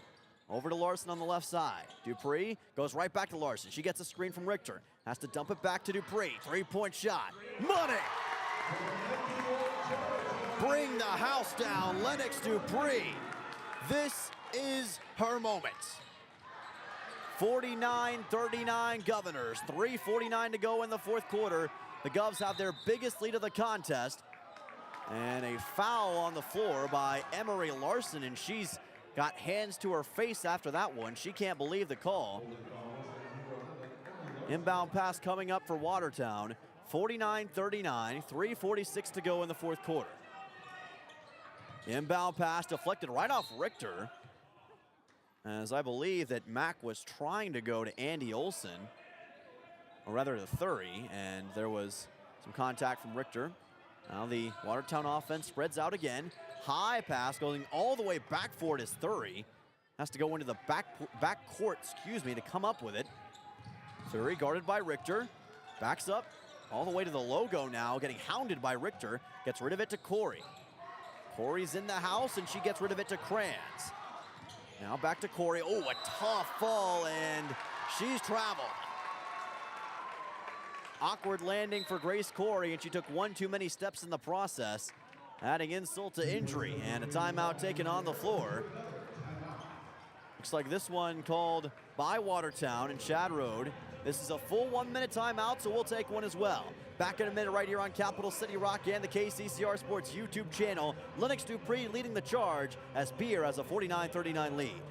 Over to Larson on the left side. Dupree goes right back to Larson. She gets a screen from Richter. Has to dump it back to Dupree. 3-point shot. Money! Bring the house down, Lennox Dupree. This is her moment. 49-39 Governors. 3:49 to go in the 4th quarter. The Govs have their biggest lead of the contest. And a foul on the floor by Emery Larson, and she's got hands to her face after that one. She can't believe the call. Inbound pass coming up for Watertown. 49-39, 3:46 to go in the 4th quarter. Inbound pass deflected right off Richter, as I believe that Mack was trying to go to Andy Olson, or rather to Thury, and there was some contact from Richter. Now the Watertown offense spreads out again. High pass going all the way back for it is Thury. Has to go into the back court, to come up with it. Thury guarded by Richter. Backs up all the way to the logo now, getting hounded by Richter. Gets rid of it to Corey. Corey's in the house, and she gets rid of it to Kranz. Now back to Corey. Oh, a tough fall, and she's traveled. Awkward landing for Grace Corey, and she took one too many steps in the process, adding insult to injury, and a timeout taken on the floor. Looks like this one called by Watertown and Chad Road. This is a full 1-minute timeout, so we'll take one as well. Back in a minute right here on Capital City Rock and the KCCR Sports YouTube channel. Lennox Dupree leading the charge as Pierre has a 49-39 lead.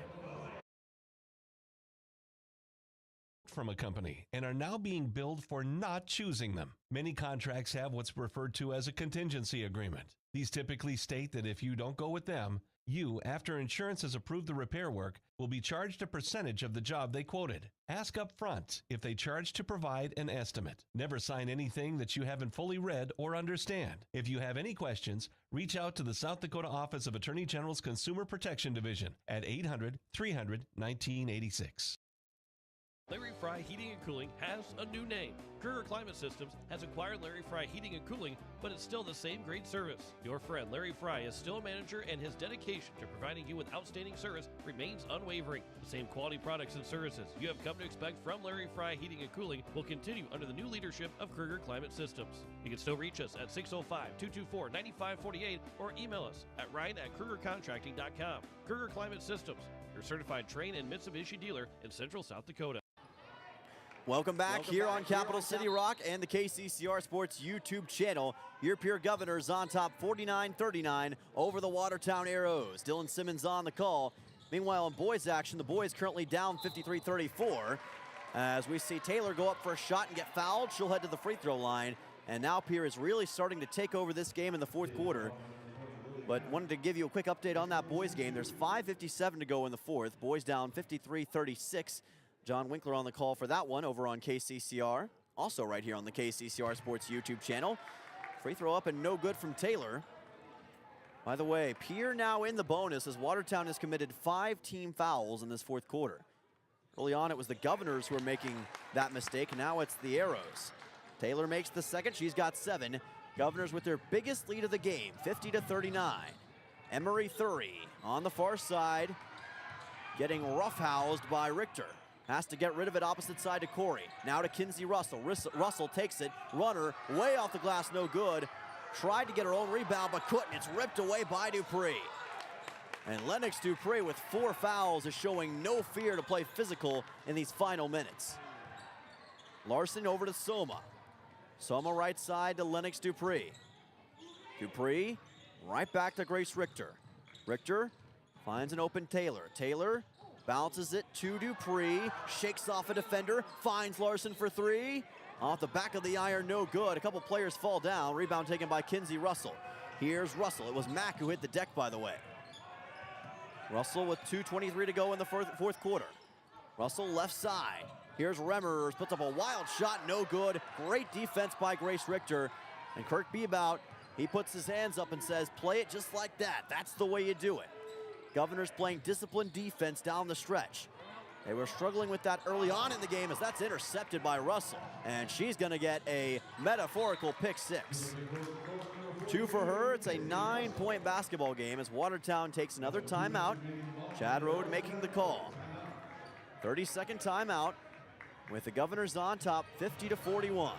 from a company and are now being billed for not choosing them. Many contracts have what's referred to as a contingency agreement. These typically state that if you don't go with them, you, after insurance has approved the repair work, will be charged a percentage of the job they quoted. Ask up front if they charge to provide an estimate. Never sign anything that you haven't fully read or understand. If you have any questions, reach out to the South Dakota Office of Attorney General's Consumer Protection Division at 800-300-1986. Larry Fry Heating and Cooling has a new name. Kruger Climate Systems has acquired Larry Fry Heating and Cooling, but it's still the same great service. Your friend Larry Fry is still a manager, and his dedication to providing you with outstanding service remains unwavering. The same quality products and services you have come to expect from Larry Fry Heating and Cooling will continue under the new leadership of Kruger Climate Systems. You can still reach us at 605-224-9548 or email us at ryan@krugercontracting.com. Kruger Climate Systems, your certified Trane and Mitsubishi dealer in Central South Dakota. Welcome back here on Capital City Rock and the KCCR Sports YouTube channel. Your Pierre Governors on top 49-39 over the Watertown Arrows. Dylan Simmons on the call. Meanwhile, in boys action, the boys currently down 53-34. As we see Taylor go up for a shot and get fouled, she'll head to the free throw line. And now Pierre is really starting to take over this game in the fourth quarter. But wanted to give you a quick update on that boys game. There's 5:57 to go in the fourth. Boys down 53-36. John Winkler on the call for that one over on KCCR. Also right here on the KCCR Sports YouTube channel. Free throw up and no good from Taylor. By the way, Pierre now in the bonus as Watertown has committed 5 team fouls in this fourth quarter. Early on, it was the Governors who were making that mistake. Now it's the Arrows. Taylor makes the second. She's got 7. Governors with their biggest lead of the game, 50-39. Emery Thury on the far side, getting roughhoused by Richter. Has to get rid of it opposite side to Corey. Now to Kinsey Russell. Russell takes it. Runner way off the glass, no good. Tried to get her own rebound, but couldn't. It's ripped away by Dupree. And Lennox Dupree with 4 fouls is showing no fear to play physical in these final minutes. Larson over to Soma. Soma right side to Lennox Dupree. Dupree right back to Grace Richter. Richter finds an open Taylor. Taylor bounces it to Dupree, shakes off a defender, finds Larson for 3. Off the back of the iron, no good. A couple players fall down. Rebound taken by Kinsey Russell. Here's Russell. It was Mack who hit the deck, by the way. Russell with 2:23 to go in the fourth quarter. Russell left side. Here's Remmers, puts up a wild shot, no good. Great defense by Grace Richter. And Kirk Bebout, he puts his hands up and says, play it just like that. That's the way you do it. Governors playing disciplined defense down the stretch. They were struggling with that early on in the game as that's intercepted by Russell. And she's gonna get a metaphorical pick 6. 2 for her. It's a 9-point basketball game as Watertown takes another timeout. Chad Rode making the call. 30-second timeout with the Governors on top 50-41.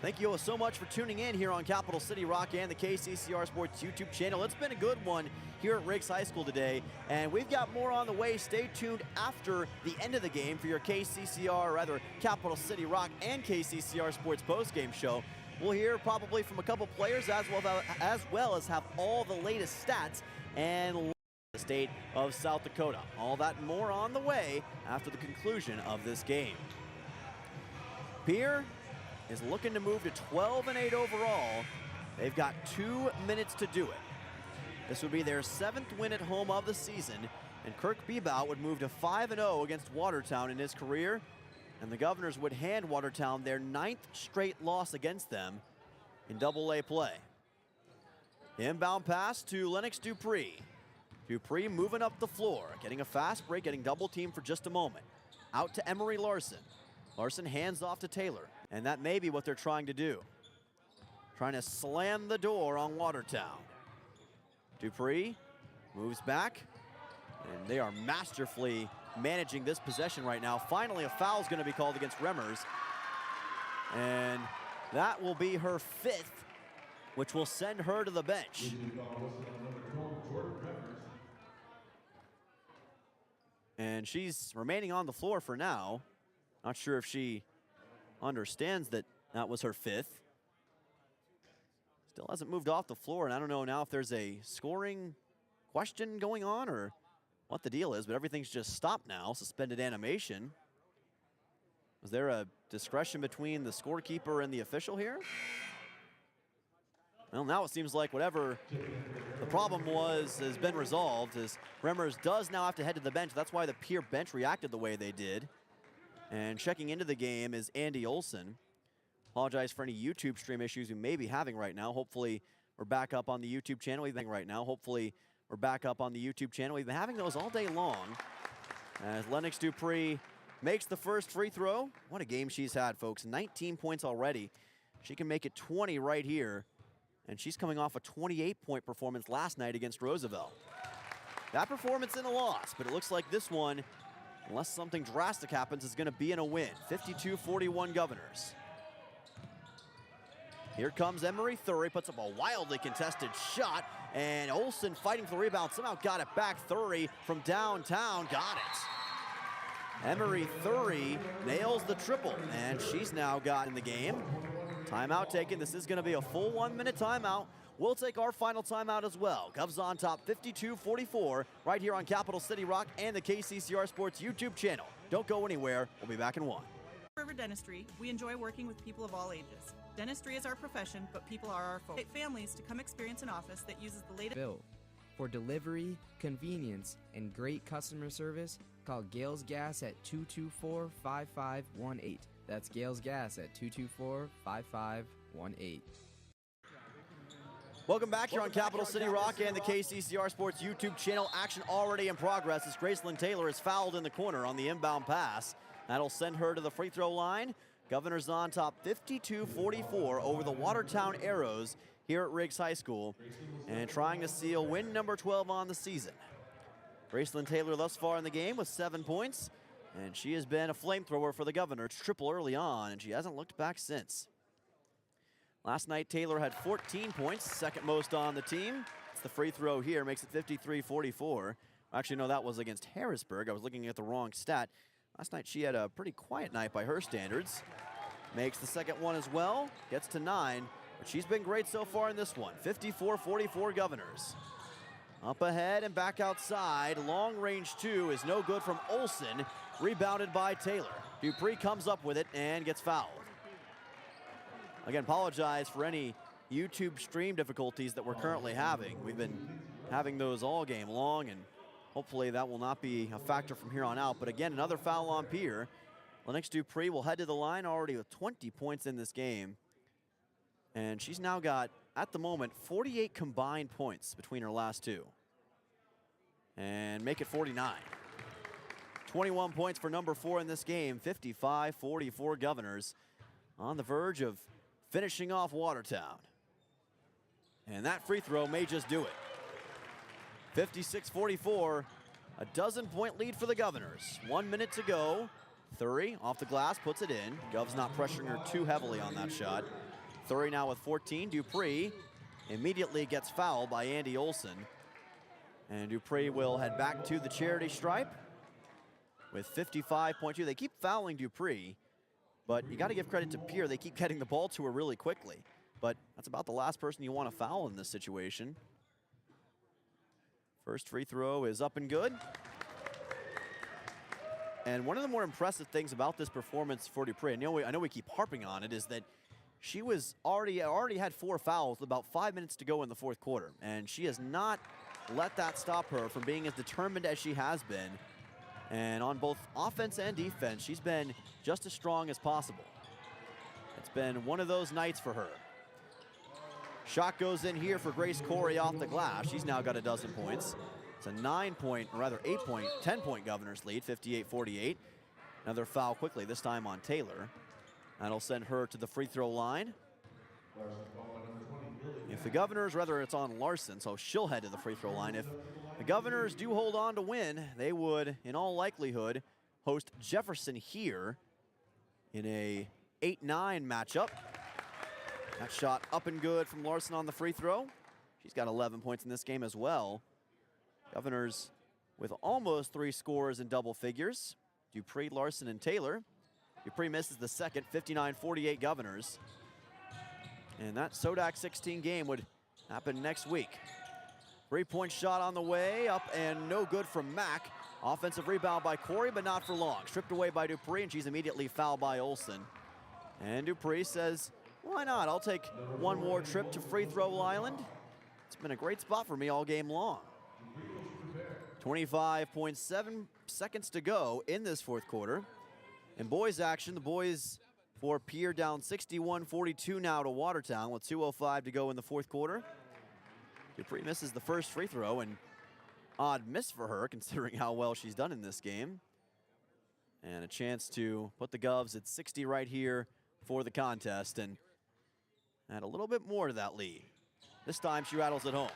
Thank you all so much for tuning in here on Capital City Rock and the KCCR Sports YouTube channel. It's been a good one here at Riggs High School today, and we've got more on the way. Stay tuned after the end of the game for your Capital City Rock and KCCR Sports postgame show. We'll hear probably from a couple players as well as have all the latest stats and the state of South Dakota. All that and more on the way after the conclusion of this game. Pierre is looking to move to 12-8 overall. They've got 2 minutes to do it. This would be their 7th win at home of the season, and Kirk Bebout would move to 5-0 against Watertown in his career, and the Governors would hand Watertown their 9th straight loss against them in AA play. Inbound pass to Lennox Dupree. Dupree moving up the floor, getting a fast break, getting double teamed for just a moment. Out to Emery Larson. Larson hands off to Taylor. And that may be what they're trying to do. Trying to slam the door on Watertown. Dupree moves back, and they are masterfully managing this possession right now. Finally, a foul is going to be called against Remmers. And that will be her 5th, which will send her to the bench. And she's remaining on the floor for now. Not sure if she understands that that was her 5th. Still hasn't moved off the floor, and I don't know now if there's a scoring question going on or what the deal is, but everything's just stopped now. Suspended animation. Was there a discretion between the scorekeeper and the official here? Well, now it seems like whatever the problem was has been resolved, as Remmers does now have to head to the bench. That's why the Pierre bench reacted the way they did. And checking into the game is Andy Olson. Apologize for any YouTube stream issues we may be having right now. Hopefully we're back up on the YouTube channel. We've been back up on the YouTube channel. We've been having those all day long. As Lennox Dupree makes the first free throw. What a game she's had, folks. 19 points already. She can make it 20 right here. And she's coming off a 28-point performance last night against Roosevelt. That performance in a loss, but it looks like this one, unless something drastic happens, is going to be in a win. 52-41 Governors. Here comes Emery Thury, puts up a wildly contested shot, and Olsen fighting for the rebound, somehow got it back. Thury from downtown, got it. Emery Thury nails the triple, and she's now got in the game. Timeout taken. This is going to be a full 1-minute timeout. We'll take our final timeout as well. Govs on top 52-44 right here on Capital City Rock and the KCCR Sports YouTube channel. Don't go anywhere. We'll be back in 1. River Dentistry, we enjoy working with people of all ages. Dentistry is our profession, but people are our folk. Families to come experience an office that uses the latest. Bill. For delivery, convenience, and great customer service, call Gales Gas at 224-5518. That's Gales Gas at 224-5518. Welcome back here on Capital City Rock and the KCCR Sports YouTube channel. Action already in progress as Gracelyn Taylor is fouled in the corner on the inbound pass. That'll send her to the free throw line. Governors on top 52-44 over the Watertown Arrows here at Riggs High School, and trying to seal win number 12 on the season. Gracelyn Taylor thus far in the game with 7 points, and she has been a flamethrower for the Governors. Triple early on, and she hasn't looked back since. Last night, Taylor had 14 points, second most on the team. It's the free throw here, makes it 53-44. Actually, no, that was against Harrisburg. I was looking at the wrong stat. Last night, she had a pretty quiet night by her standards. Makes the second one as well, gets to 9, but she's been great so far in this one. 54-44 Governors. Up ahead and back outside. Long range 2 is no good from Olsen, rebounded by Taylor. Dupree comes up with it and gets fouled. Again, apologize for any YouTube stream difficulties that we're currently having. We've been having those all game long, and hopefully that will not be a factor from here on out. But again, another foul on Pierre. Lennox Dupree will head to the line already with 20 points in this game. And she's now got, at the moment, 48 combined points between her last two. And make it 49. 21 points for number 4 in this game. 55-44 Governors on the verge of finishing off Watertown. And that free throw may just do it. 56-44, a dozen-point lead for the Governors. 1 minute to go. Thury off the glass, puts it in. Gov's not pressuring her too heavily on that shot. Thury now with 14. Dupree immediately gets fouled by Andy Olsen. And Dupree will head back to the charity stripe with 55.2. They keep fouling Dupree, but you got to give credit to Pierre. They keep getting the ball to her really quickly. But that's about the last person you want to foul in this situation. First free throw is up and good. And one of the more impressive things about this performance for Dupree, I know we keep harping on it, is that she was already had 4 fouls with about 5 minutes to go in the fourth quarter. And she has not let that stop her from being as determined as she has been. And on both offense and defense, she's been just as strong as possible. It's been one of those nights for her. Shot goes in here for Grace Corey off the glass. She's now got a dozen points. It's a 10-point Governors lead, 58-48. Another foul quickly, this time on Taylor. That'll send her to the free throw line. If the Governors, rather it's on Larson, so she'll head to the free throw line. If the Governors do hold on to win, they would, in all likelihood, host Jefferson here in a 8-9 matchup. That shot up and good from Larson on the free throw. She's got 11 points in this game as well. Governors with almost 3 scores in double figures. Dupree, Larson, and Taylor. Dupree misses the second, 59-48 Governors. And that Sodak 16 game would happen next week. Three-point shot on the way, up and no good from Mack. Offensive rebound by Corey, but not for long. Stripped away by Dupree, and she's immediately fouled by Olsen. And Dupree says, why not? I'll take one more trip to free throw island. It's been a great spot for me all game long. 25.7 seconds to go in this fourth quarter. In boys action, the boys for Pierre down 61-42 now to Watertown with 2:05 to go in the fourth quarter. Dupree misses the first free throw, and odd miss for her considering how well she's done in this game. And a chance to put the Govs at 60 right here for the contest and add a little bit more to that lead. This time she rattles it home.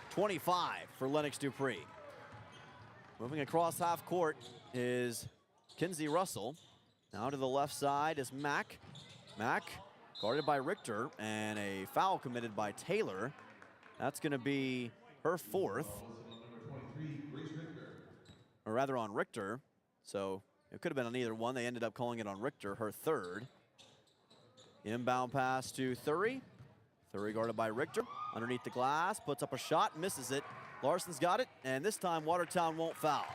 25 for Lennox Dupree. Moving across half court is Kinsey Russell. Now to the left side is Mack. Mack guarded by Richter, and a foul committed by Taylor. That's going to be her fourth. Or rather on Richter. So it could have been on either one. They ended up calling it on Richter, her third. Inbound pass to Thury. Thury guarded by Richter. Underneath the glass, puts up a shot, misses it. Larson's got it, and this time Watertown won't foul.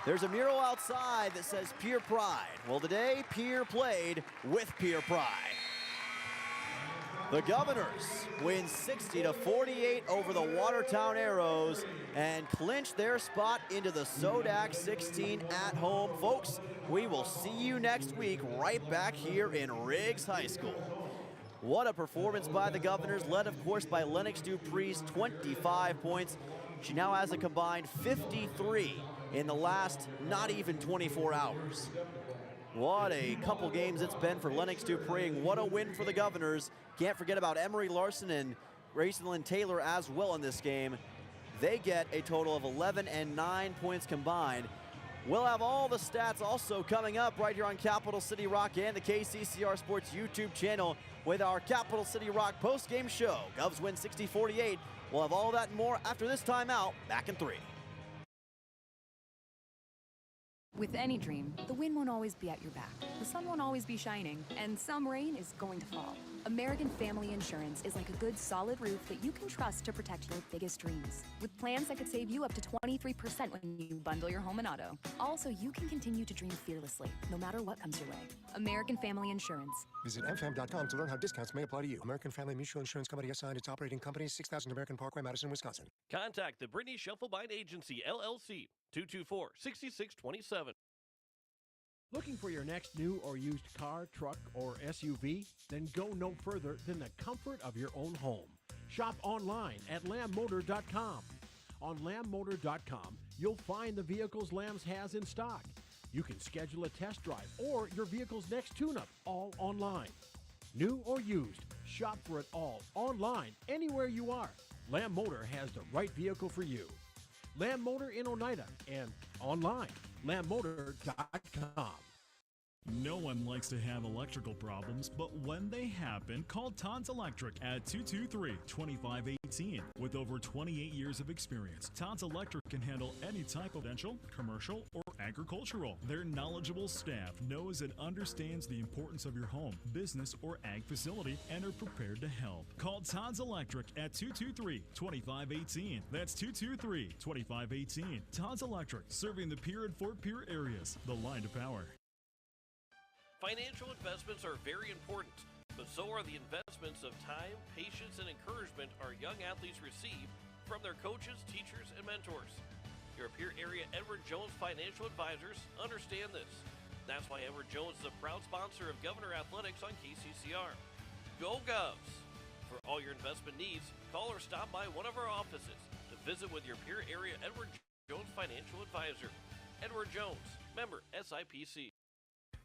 There's a mural outside that says Pierre Pride. Well, today Pierre played with Pierre Pride. The Governors win 60-48 over the Watertown Arrows and clinch their spot into the Sodak 16 at home. Folks, we will see you next week right back here in Riggs High School. What a performance by the Governors, led of course by Lennox Dupree's 25 points. She now has a combined 53 in the last not even 24 hours. What a couple games it's been for Lennox Dupree, and what a win for the Governors. Can't forget about Emery Larson and Gracelyn Taylor as well in this game. They get a total of 11 and 9 points combined. We'll have all the stats also coming up right here on Capital City Rock and the KCCR Sports YouTube channel with our Capital City Rock post-game show. Govs win 60-48. We'll have all that and more after this timeout. Back in 3. With any dream, the wind won't always be at your back, the sun won't always be shining, and some rain is going to fall. American Family Insurance is like a good, solid roof that you can trust to protect your biggest dreams. With plans that could save you up to 23% when you bundle your home and auto. Also, you can continue to dream fearlessly, no matter what comes your way. American Family Insurance. Visit mfam.com to learn how discounts may apply to you. American Family Mutual Insurance Company assigned its operating company, 6000 American Parkway, Madison, Wisconsin. Contact the Brittany Scheffelbein Agency, LLC, 224-6627. Looking for your next new or used car, truck, or SUV? Then go no further than the comfort of your own home. Shop online at lambmotor.com. On lambmotor.com, you'll find the vehicles Lambs has in stock. You can schedule a test drive or your vehicle's next tune-up, all online. New or used, shop for it all online, anywhere you are. Lamb Motor has the right vehicle for you. Lamb Motor in Oneida and online, lambmotor.com. No one likes to have electrical problems, but when they happen, call Todd's Electric at 223-2518. With over 28 years of experience, Todd's Electric can handle any type of residential, commercial, or agricultural. Their knowledgeable staff knows and understands the importance of your home, business, or ag facility and are prepared to help. Call Todd's Electric at 223-2518. That's 223-2518. Todd's Electric, serving the Pierre and Fort Pierre areas. The line to power. Financial investments are very important, but so are the investments of time, patience, and encouragement our young athletes receive from their coaches, teachers, and mentors. Your Pierre area Edward Jones Financial Advisors understand this. That's why Edward Jones is a proud sponsor of Governor Athletics on KCCR. Go Govs! For all your investment needs, call or stop by one of our offices to visit with your Pierre area Edward Jones Financial Advisor. Edward Jones, member SIPC.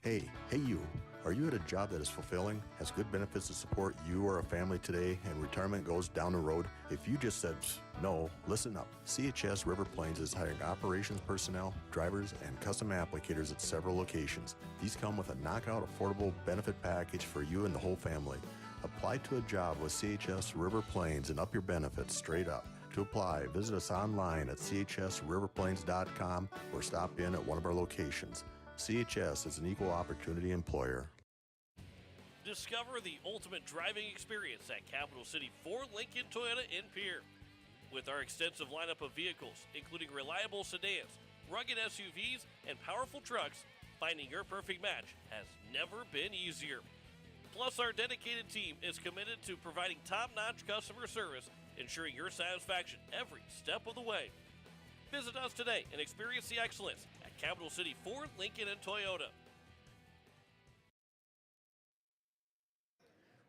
Hey you, are you at a job that is fulfilling, has good benefits to support you or a family today, and retirement goes down the road? If you just said no, listen up. CHS River Plains is hiring operations personnel, drivers, and custom applicators at several locations. These come with a knockout affordable benefit package for you and the whole family. Apply to a job with CHS River Plains and up your benefits straight up. To apply, visit us online at chsriverplains.com or stop in at one of our locations. CHS is an equal opportunity employer. Discover the ultimate driving experience at Capital City Ford Lincoln Toyota in Pierre. With our extensive lineup of vehicles, including reliable sedans, rugged SUVs, and powerful trucks, finding your perfect match has never been easier. Plus, our dedicated team is committed to providing top-notch customer service, ensuring your satisfaction every step of the way. Visit us today and experience the excellence at Capital City Ford, Lincoln, and Toyota.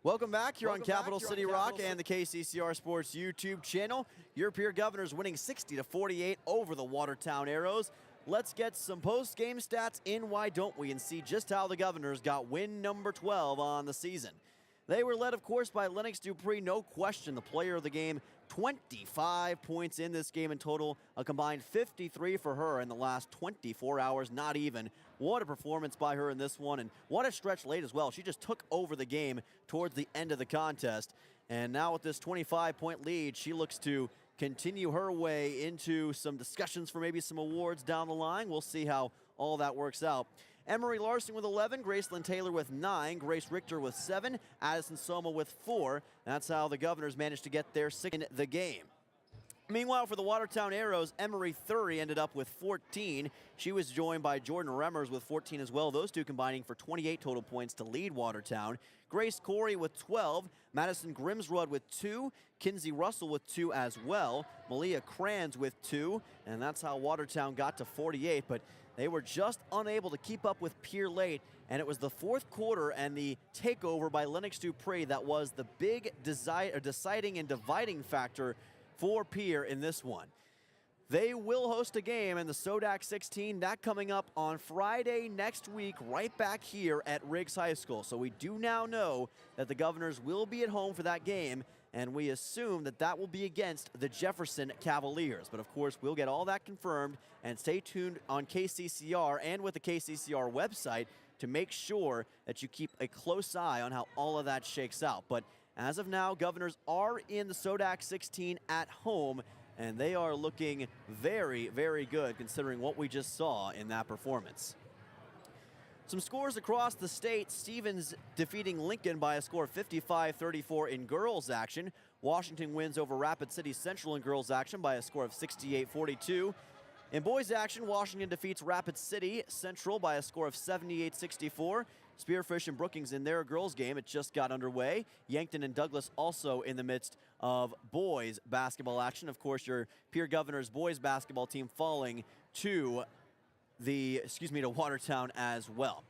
Welcome back here on Capital City Rock and the KCCR Sports YouTube channel. Your Pierre Governors winning 60-48 over the Watertown Arrows. Let's get some post-game stats in, why don't we, and see just how the Governors got win number 12 on the season. They were led, of course, by Lennox Dupree, no question, the player of the game. 25 points in this game in total, a combined 53 for her in the last 24 hours, not even. What a performance by her in this one, and what a stretch late as well. She just took over the game towards the end of the contest, and now with this 25-point lead, she looks to continue her way into some discussions for maybe some awards down the line. We'll see how all that works out. Emery Larson with 11, Gracelyn Taylor with 9, Grace Richter with 7, Addison Soma with 4. That's how the Governors managed to get their 6th in the game. Meanwhile, for the Watertown Arrows, Emery Thury ended up with 14. She was joined by Jordan Remmers with 14 as well, those two combining for 28 total points to lead Watertown. Grace Corey with 12, Madison Grimsrud with 2, Kinsey Russell with 2 as well, Malia Kranz with 2, and that's how Watertown got to 48, but they were just unable to keep up with Pierre late, and it was the fourth quarter and the takeover by Lennox Dupree that was the big deciding and dividing factor for Pierre in this one. They will host a game in the Sodak 16, that coming up on Friday next week, right back here at Riggs High School. So we do now know that the Governors will be at home for that game, and we assume that that will be against the Jefferson Cavaliers. But of course, we'll get all that confirmed, and stay tuned on KCCR and with the KCCR website to make sure that you keep a close eye on how all of that shakes out. But as of now, Governors are in the Sodak 16 at home, and they are looking very, very good considering what we just saw in that performance. Some scores across the state. Stevens defeating Lincoln by a score of 55-34 in girls action. Washington wins over Rapid City Central in girls action by a score of 68-42. In boys action, Washington defeats Rapid City Central by a score of 78-64. Spearfish and Brookings in their girls game, it just got underway. Yankton and Douglas also in the midst of boys basketball action. Of course, your Pierre Governors boys basketball team falling to Watertown as well.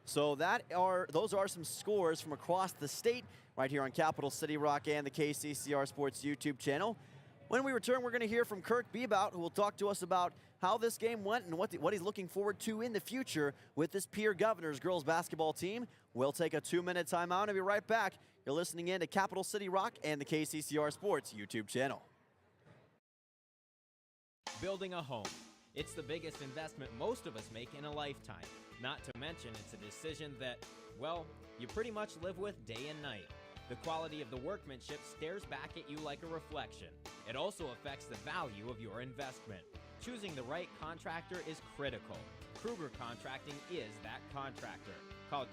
So those are some scores from across the state right here on Capital City Rock and the KCCR Sports YouTube channel. When we return, we're going to hear from Kirk Bebout, who will talk to us about how this game went and what he's looking forward to in the future with this Pierre Governors girls basketball team. We'll take a 2-minute timeout and be right back. You're listening in to Capital City Rock and the KCCR Sports YouTube channel. Building a home. It's the biggest investment most of us make in a lifetime. Not to mention, it's a decision that, well, you pretty much live with day and night. The quality of the workmanship stares back at you like a reflection. It also affects the value of your investment. Choosing the right contractor is critical. Kruger Contracting is that contractor. Call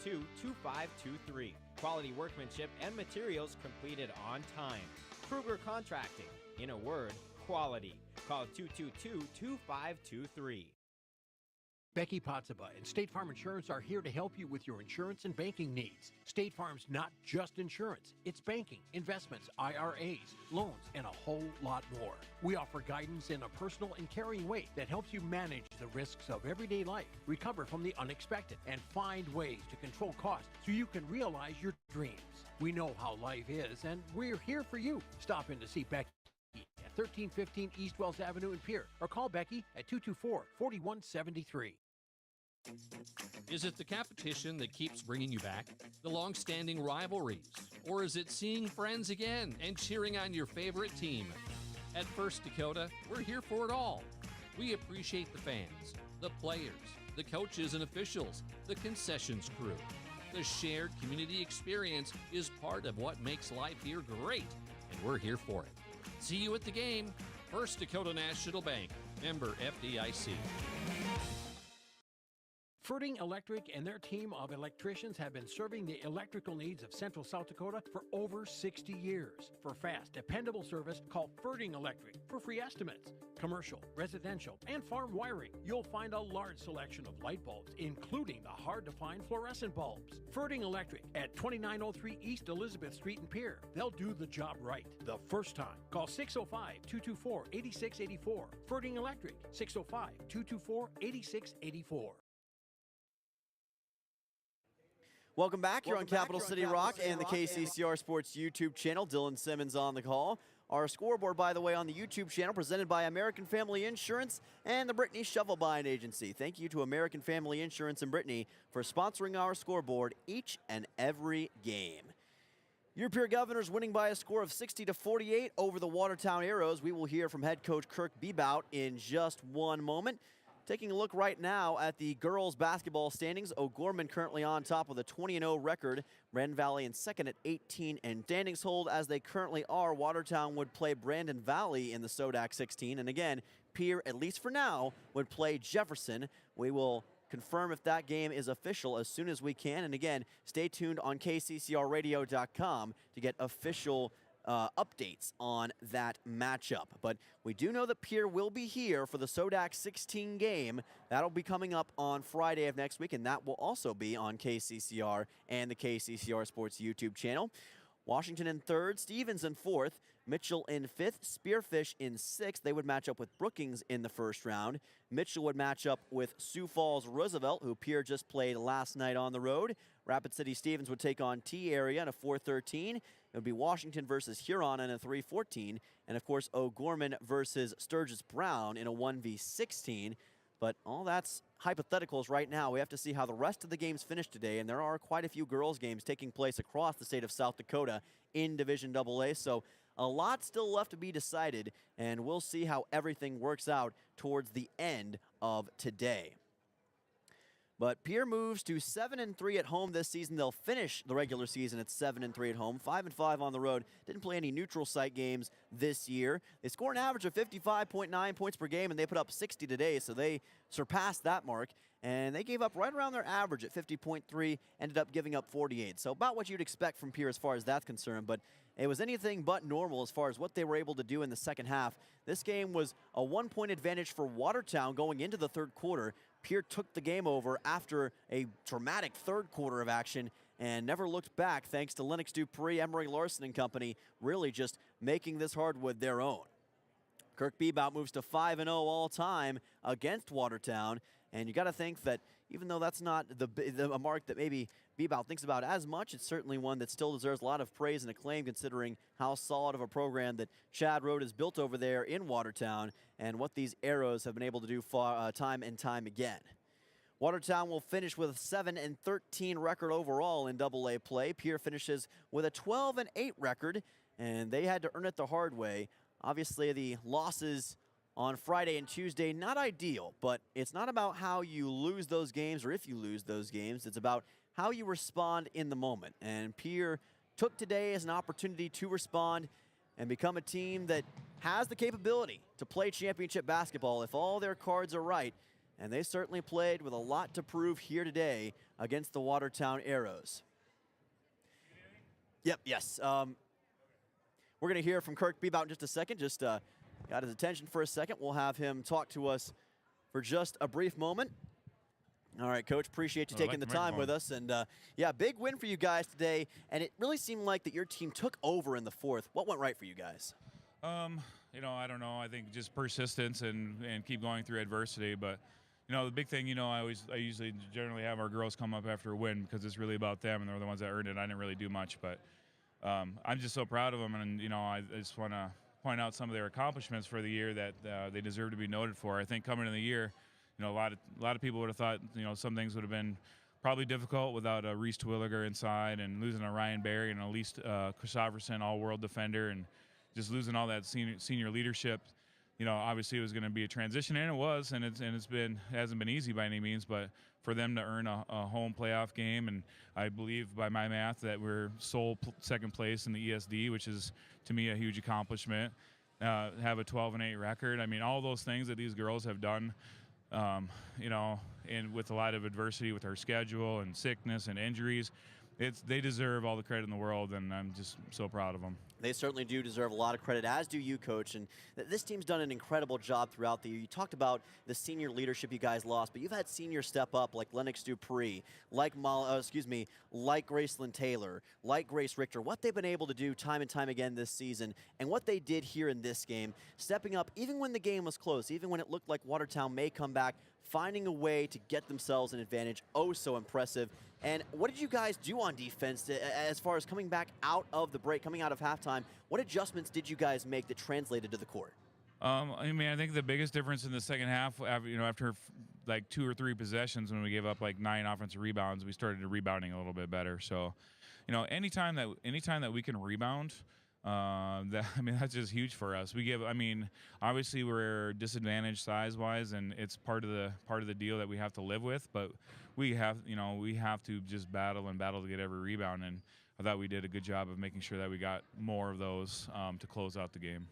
222-2523. Quality workmanship and materials completed on time. Kruger Contracting. In a word, quality. Call 222-2523. Becky Pottsaba and State Farm Insurance are here to help you with your insurance and banking needs. State Farm's not just insurance. It's banking, investments, IRAs, loans, and a whole lot more. We offer guidance in a personal and caring way that helps you manage the risks of everyday life, recover from the unexpected, and find ways to control costs so you can realize your dreams. We know how life is, and we're here for you. Stop in to see Becky at 1315 East Wells Avenue in Pierre, or call Becky at 224-4173. Is it the competition that keeps bringing you back? The long-standing rivalries? Or is it seeing friends again and cheering on your favorite team? At First Dakota, we're here for it all. We appreciate the fans, the players, the coaches and officials, the concessions crew. The shared community experience is part of what makes life here great, and we're here for it. See you at the game. First Dakota National Bank, member FDIC. Ferding Electric and their team of electricians have been serving the electrical needs of Central South Dakota for over 60 years. For fast, dependable service, call Ferding Electric for free estimates. Commercial, residential, and farm wiring. You'll find a large selection of light bulbs, including the hard-to-find fluorescent bulbs. Ferding Electric at 2903 East Elizabeth Street in Pierre. They'll do the job right the first time. Call 605-224-8684. Ferding Electric, 605-224-8684. Welcome back. You're on Capital City Rock and the KCCR Sports YouTube channel. Dylan Simmons on the call. Our scoreboard, by the way, on the YouTube channel, presented by American Family Insurance and the Brittany Shovelbind Agency. Thank you to American Family Insurance and Brittany for sponsoring our scoreboard each and every game. Your Pierre Governors winning by a score of 60-48 over the Watertown Arrows. We will hear from head coach Kirk Bebout in just one moment. Taking a look right now at the girls basketball standings, O'Gorman currently on top with a 20-0 record. Brandon Valley in second at 18, and standings hold as they currently are. Watertown would play Brandon Valley in the Sodak 16, and again, Pierre, at least for now, would play Jefferson. We will confirm if that game is official as soon as we can, and again, stay tuned on KCCRradio.com to get official updates on that matchup. But we do know that Pierre will be here for the Sodak 16 game. That'll be coming up on Friday of next week, and that will also be on KCCR and the KCCR Sports YouTube channel. Washington in third, Stevens in fourth, Mitchell in fifth, Spearfish in sixth. They would match up with Brookings in the first round. Mitchell would match up with Sioux Falls Roosevelt, who Pierre just played last night on the road. Rapid City Stevens would take on T-Area in a 4-13. It would be Washington versus Huron in a 3-14. And, of course, O'Gorman versus Sturgis Brown in a 1v16. But all that's hypotheticals right now. We have to see how the rest of the games finish today, and there are quite a few girls' games taking place across the state of South Dakota in Division AA. So a lot still left to be decided, and we'll see how everything works out towards the end of today. But Pierre moves to 7-3 at home this season. They'll finish the regular season at 7-3 at home, 5-5 on the road. Didn't play any neutral site games this year. They score an average of 55.9 points per game, and they put up 60 today, so they surpassed that mark. And they gave up right around their average at 50.3, ended up giving up 48. So about what you'd expect from Pierre as far as that's concerned, but it was anything but normal as far as what they were able to do in the second half. This game was a 1-point advantage for Watertown going into the third quarter. Pierre took the game over after a dramatic third quarter of action and never looked back thanks to Lennox Dupree, Emery Larson and company really just making this hardwood their own. Kirk Bebout moves to 5-0 all time against Watertown, and you got to think that even though that's not a mark that maybe Bebout thinks about as much, it's certainly one that still deserves a lot of praise and acclaim considering how solid of a program that Chad Road has built over there in Watertown and what these Arrows have been able to do time and time again. Watertown will finish with a 7-13 record overall in AA play. Pierre finishes with a 12-8 record, and they had to earn it the hard way. Obviously, the losses on Friday and Tuesday, not ideal, but it's not about how you lose those games or if you lose those games. It's about how you respond in the moment. And Pierre took today as an opportunity to respond and become a team that has the capability to play championship basketball if all their cards are right. And they certainly played with a lot to prove here today against the Watertown Arrows. Yes. We're going to hear from Kirk Bebout in just a second. Just got his attention for a second. We'll have him talk to us for just a brief moment. All right, Coach, appreciate you taking the time with us. And, yeah, big win for you guys today. And it really seemed like that your team took over in the fourth. What went right for you guys? I don't know. I think just persistence and keep going through adversity. But, the big thing, I usually generally have our girls come up after a win because it's really about them, and they're the ones that earned it. I didn't really do much. But I'm just so proud of them. And, I just want to point out some of their accomplishments for the year that they deserve to be noted for. I think coming into the year, a lot of people would have thought, some things would have been probably difficult without Reese Twilliger inside and losing a Ryan Berry and at least Christopherson, all-world defender, and just losing all that senior leadership. Obviously it was going to be a transition, and it was, and it hasn't been easy by any means, but for them to earn a home playoff game, and I believe by my math that we're sole second place in the ESD, which is to me a huge accomplishment. Have a 12-8 record. I mean, all those things that these girls have done you know, and with a lot of adversity with our schedule and sickness and injuries, they deserve all the credit in the world, and I'm just so proud of them. They certainly do deserve a lot of credit, as do you, Coach. And this team's done an incredible job throughout the year. You talked about the senior leadership you guys lost, but you've had seniors step up like Lennox Dupree, like like Gracelyn Taylor, like Grace Richter. What they've been able to do time and time again this season, and what they did here in this game, stepping up even when the game was close, even when it looked like Watertown may come back, finding a way to get themselves an advantage. Oh, so impressive. And what did you guys do on defense as far as coming back out of the break, coming out of halftime? What adjustments did you guys make that translated to the court? I mean, I think the biggest difference in the second half, after like 2 or 3 possessions when we gave up like 9 offensive rebounds, we started rebounding a little bit better. So, anytime that we can rebound, that's just huge for us. Obviously we're disadvantaged size-wise, and it's part of the deal that we have to live with. But we have to just battle to get every rebound. And I thought we did a good job of making sure that we got more of those to close out the game.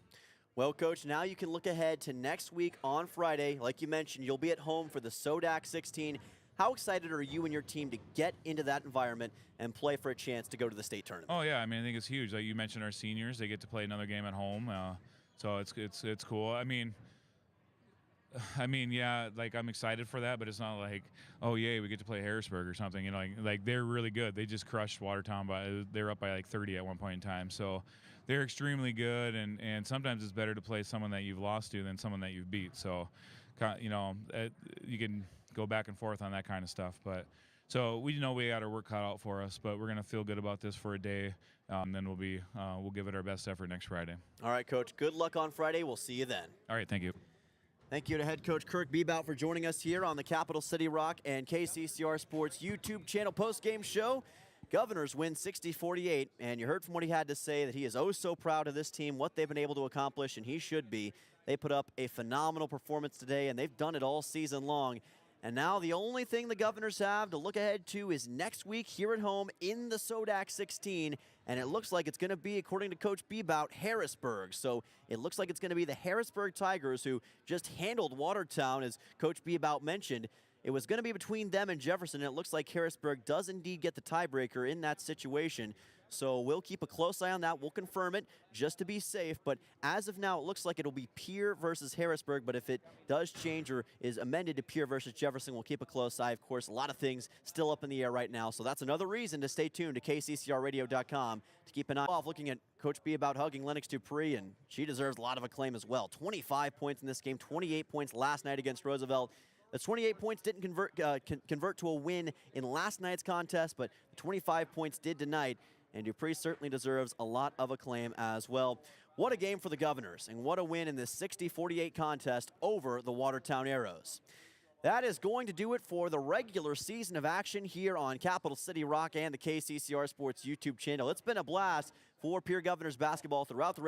Well, Coach, now you can look ahead to next week on Friday. Like you mentioned, you'll be at home for the SODAC 16. How excited are you and your team to get into that environment and play for a chance to go to the state tournament? Oh yeah, I think it's huge. Like you mentioned, our seniors, they get to play another game at home, so it's cool. Yeah, like I'm excited for that, but it's not like, oh yay, we get to play Harrisburg or something. Like they're really good. They just crushed Watertown they're up by like 30 at one point in time. So they're extremely good, and sometimes it's better to play someone that you've lost to than someone that you've beat. So, you can go back and forth on that kind of stuff. But so we know we got our work cut out for us, but we're gonna feel good about this for a day. Then we'll give it our best effort next Friday. All right, Coach. Good luck on Friday. We'll see you then. All right, thank you. Thank you to head coach Kirk Bebout for joining us here on the Capital City Rock and KCCR Sports YouTube channel post-game show. Governors win 60-48, and you heard from what he had to say that he is oh so proud of this team, what they've been able to accomplish, and he should be. They put up a phenomenal performance today, and they've done it all season long. And now the only thing the Governors have to look ahead to is next week here at home in the SODAC 16. And it looks like it's going to be, according to Coach Bebout, Harrisburg. So it looks like it's going to be the Harrisburg Tigers who just handled Watertown, as Coach Bebout mentioned. It was going to be between them and Jefferson, and it looks like Harrisburg does indeed get the tiebreaker in that situation. So we'll keep a close eye on that. We'll confirm it just to be safe. But as of now, it looks like it'll be Pierre versus Harrisburg. But if it does change or is amended to Pierre versus Jefferson, we'll keep a close eye. Of course, a lot of things still up in the air right now. So that's another reason to stay tuned to KCCRradio.com to keep an eye off looking at Coach B about hugging Lennox Dupree, and she deserves a lot of acclaim as well. 25 points in this game, 28 points last night against Roosevelt. The 28 points didn't convert to a win in last night's contest, but 25 points did tonight. And Dupree certainly deserves a lot of acclaim as well. What a game for the Governors, and what a win in this 60-48 contest over the Watertown Arrows. That is going to do it for the regular season of action here on Capital City Rock and the KCCR Sports YouTube channel. It's been a blast for Pierre Governors basketball throughout the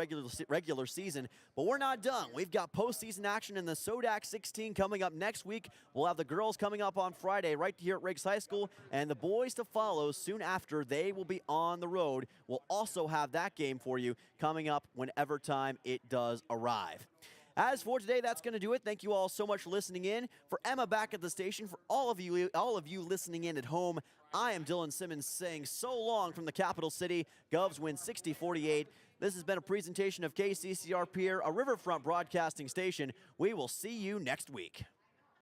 regular season, but we're not done. We've got postseason action in the SODAC 16 coming up next week. We'll have the girls coming up on Friday right here at Riggs High School, and the boys to follow soon after. They will be on the road. We'll also have that game for you coming up whenever time it does arrive. As for today, that's going to do it. Thank you all so much for listening in. For Emma back at the station, for all of you listening in at home, I am Dylan Simmons saying so long from the capital city. Govs win 60-48. This has been a presentation of KCCR Pierre, a Riverfront broadcasting station. We will see you next week.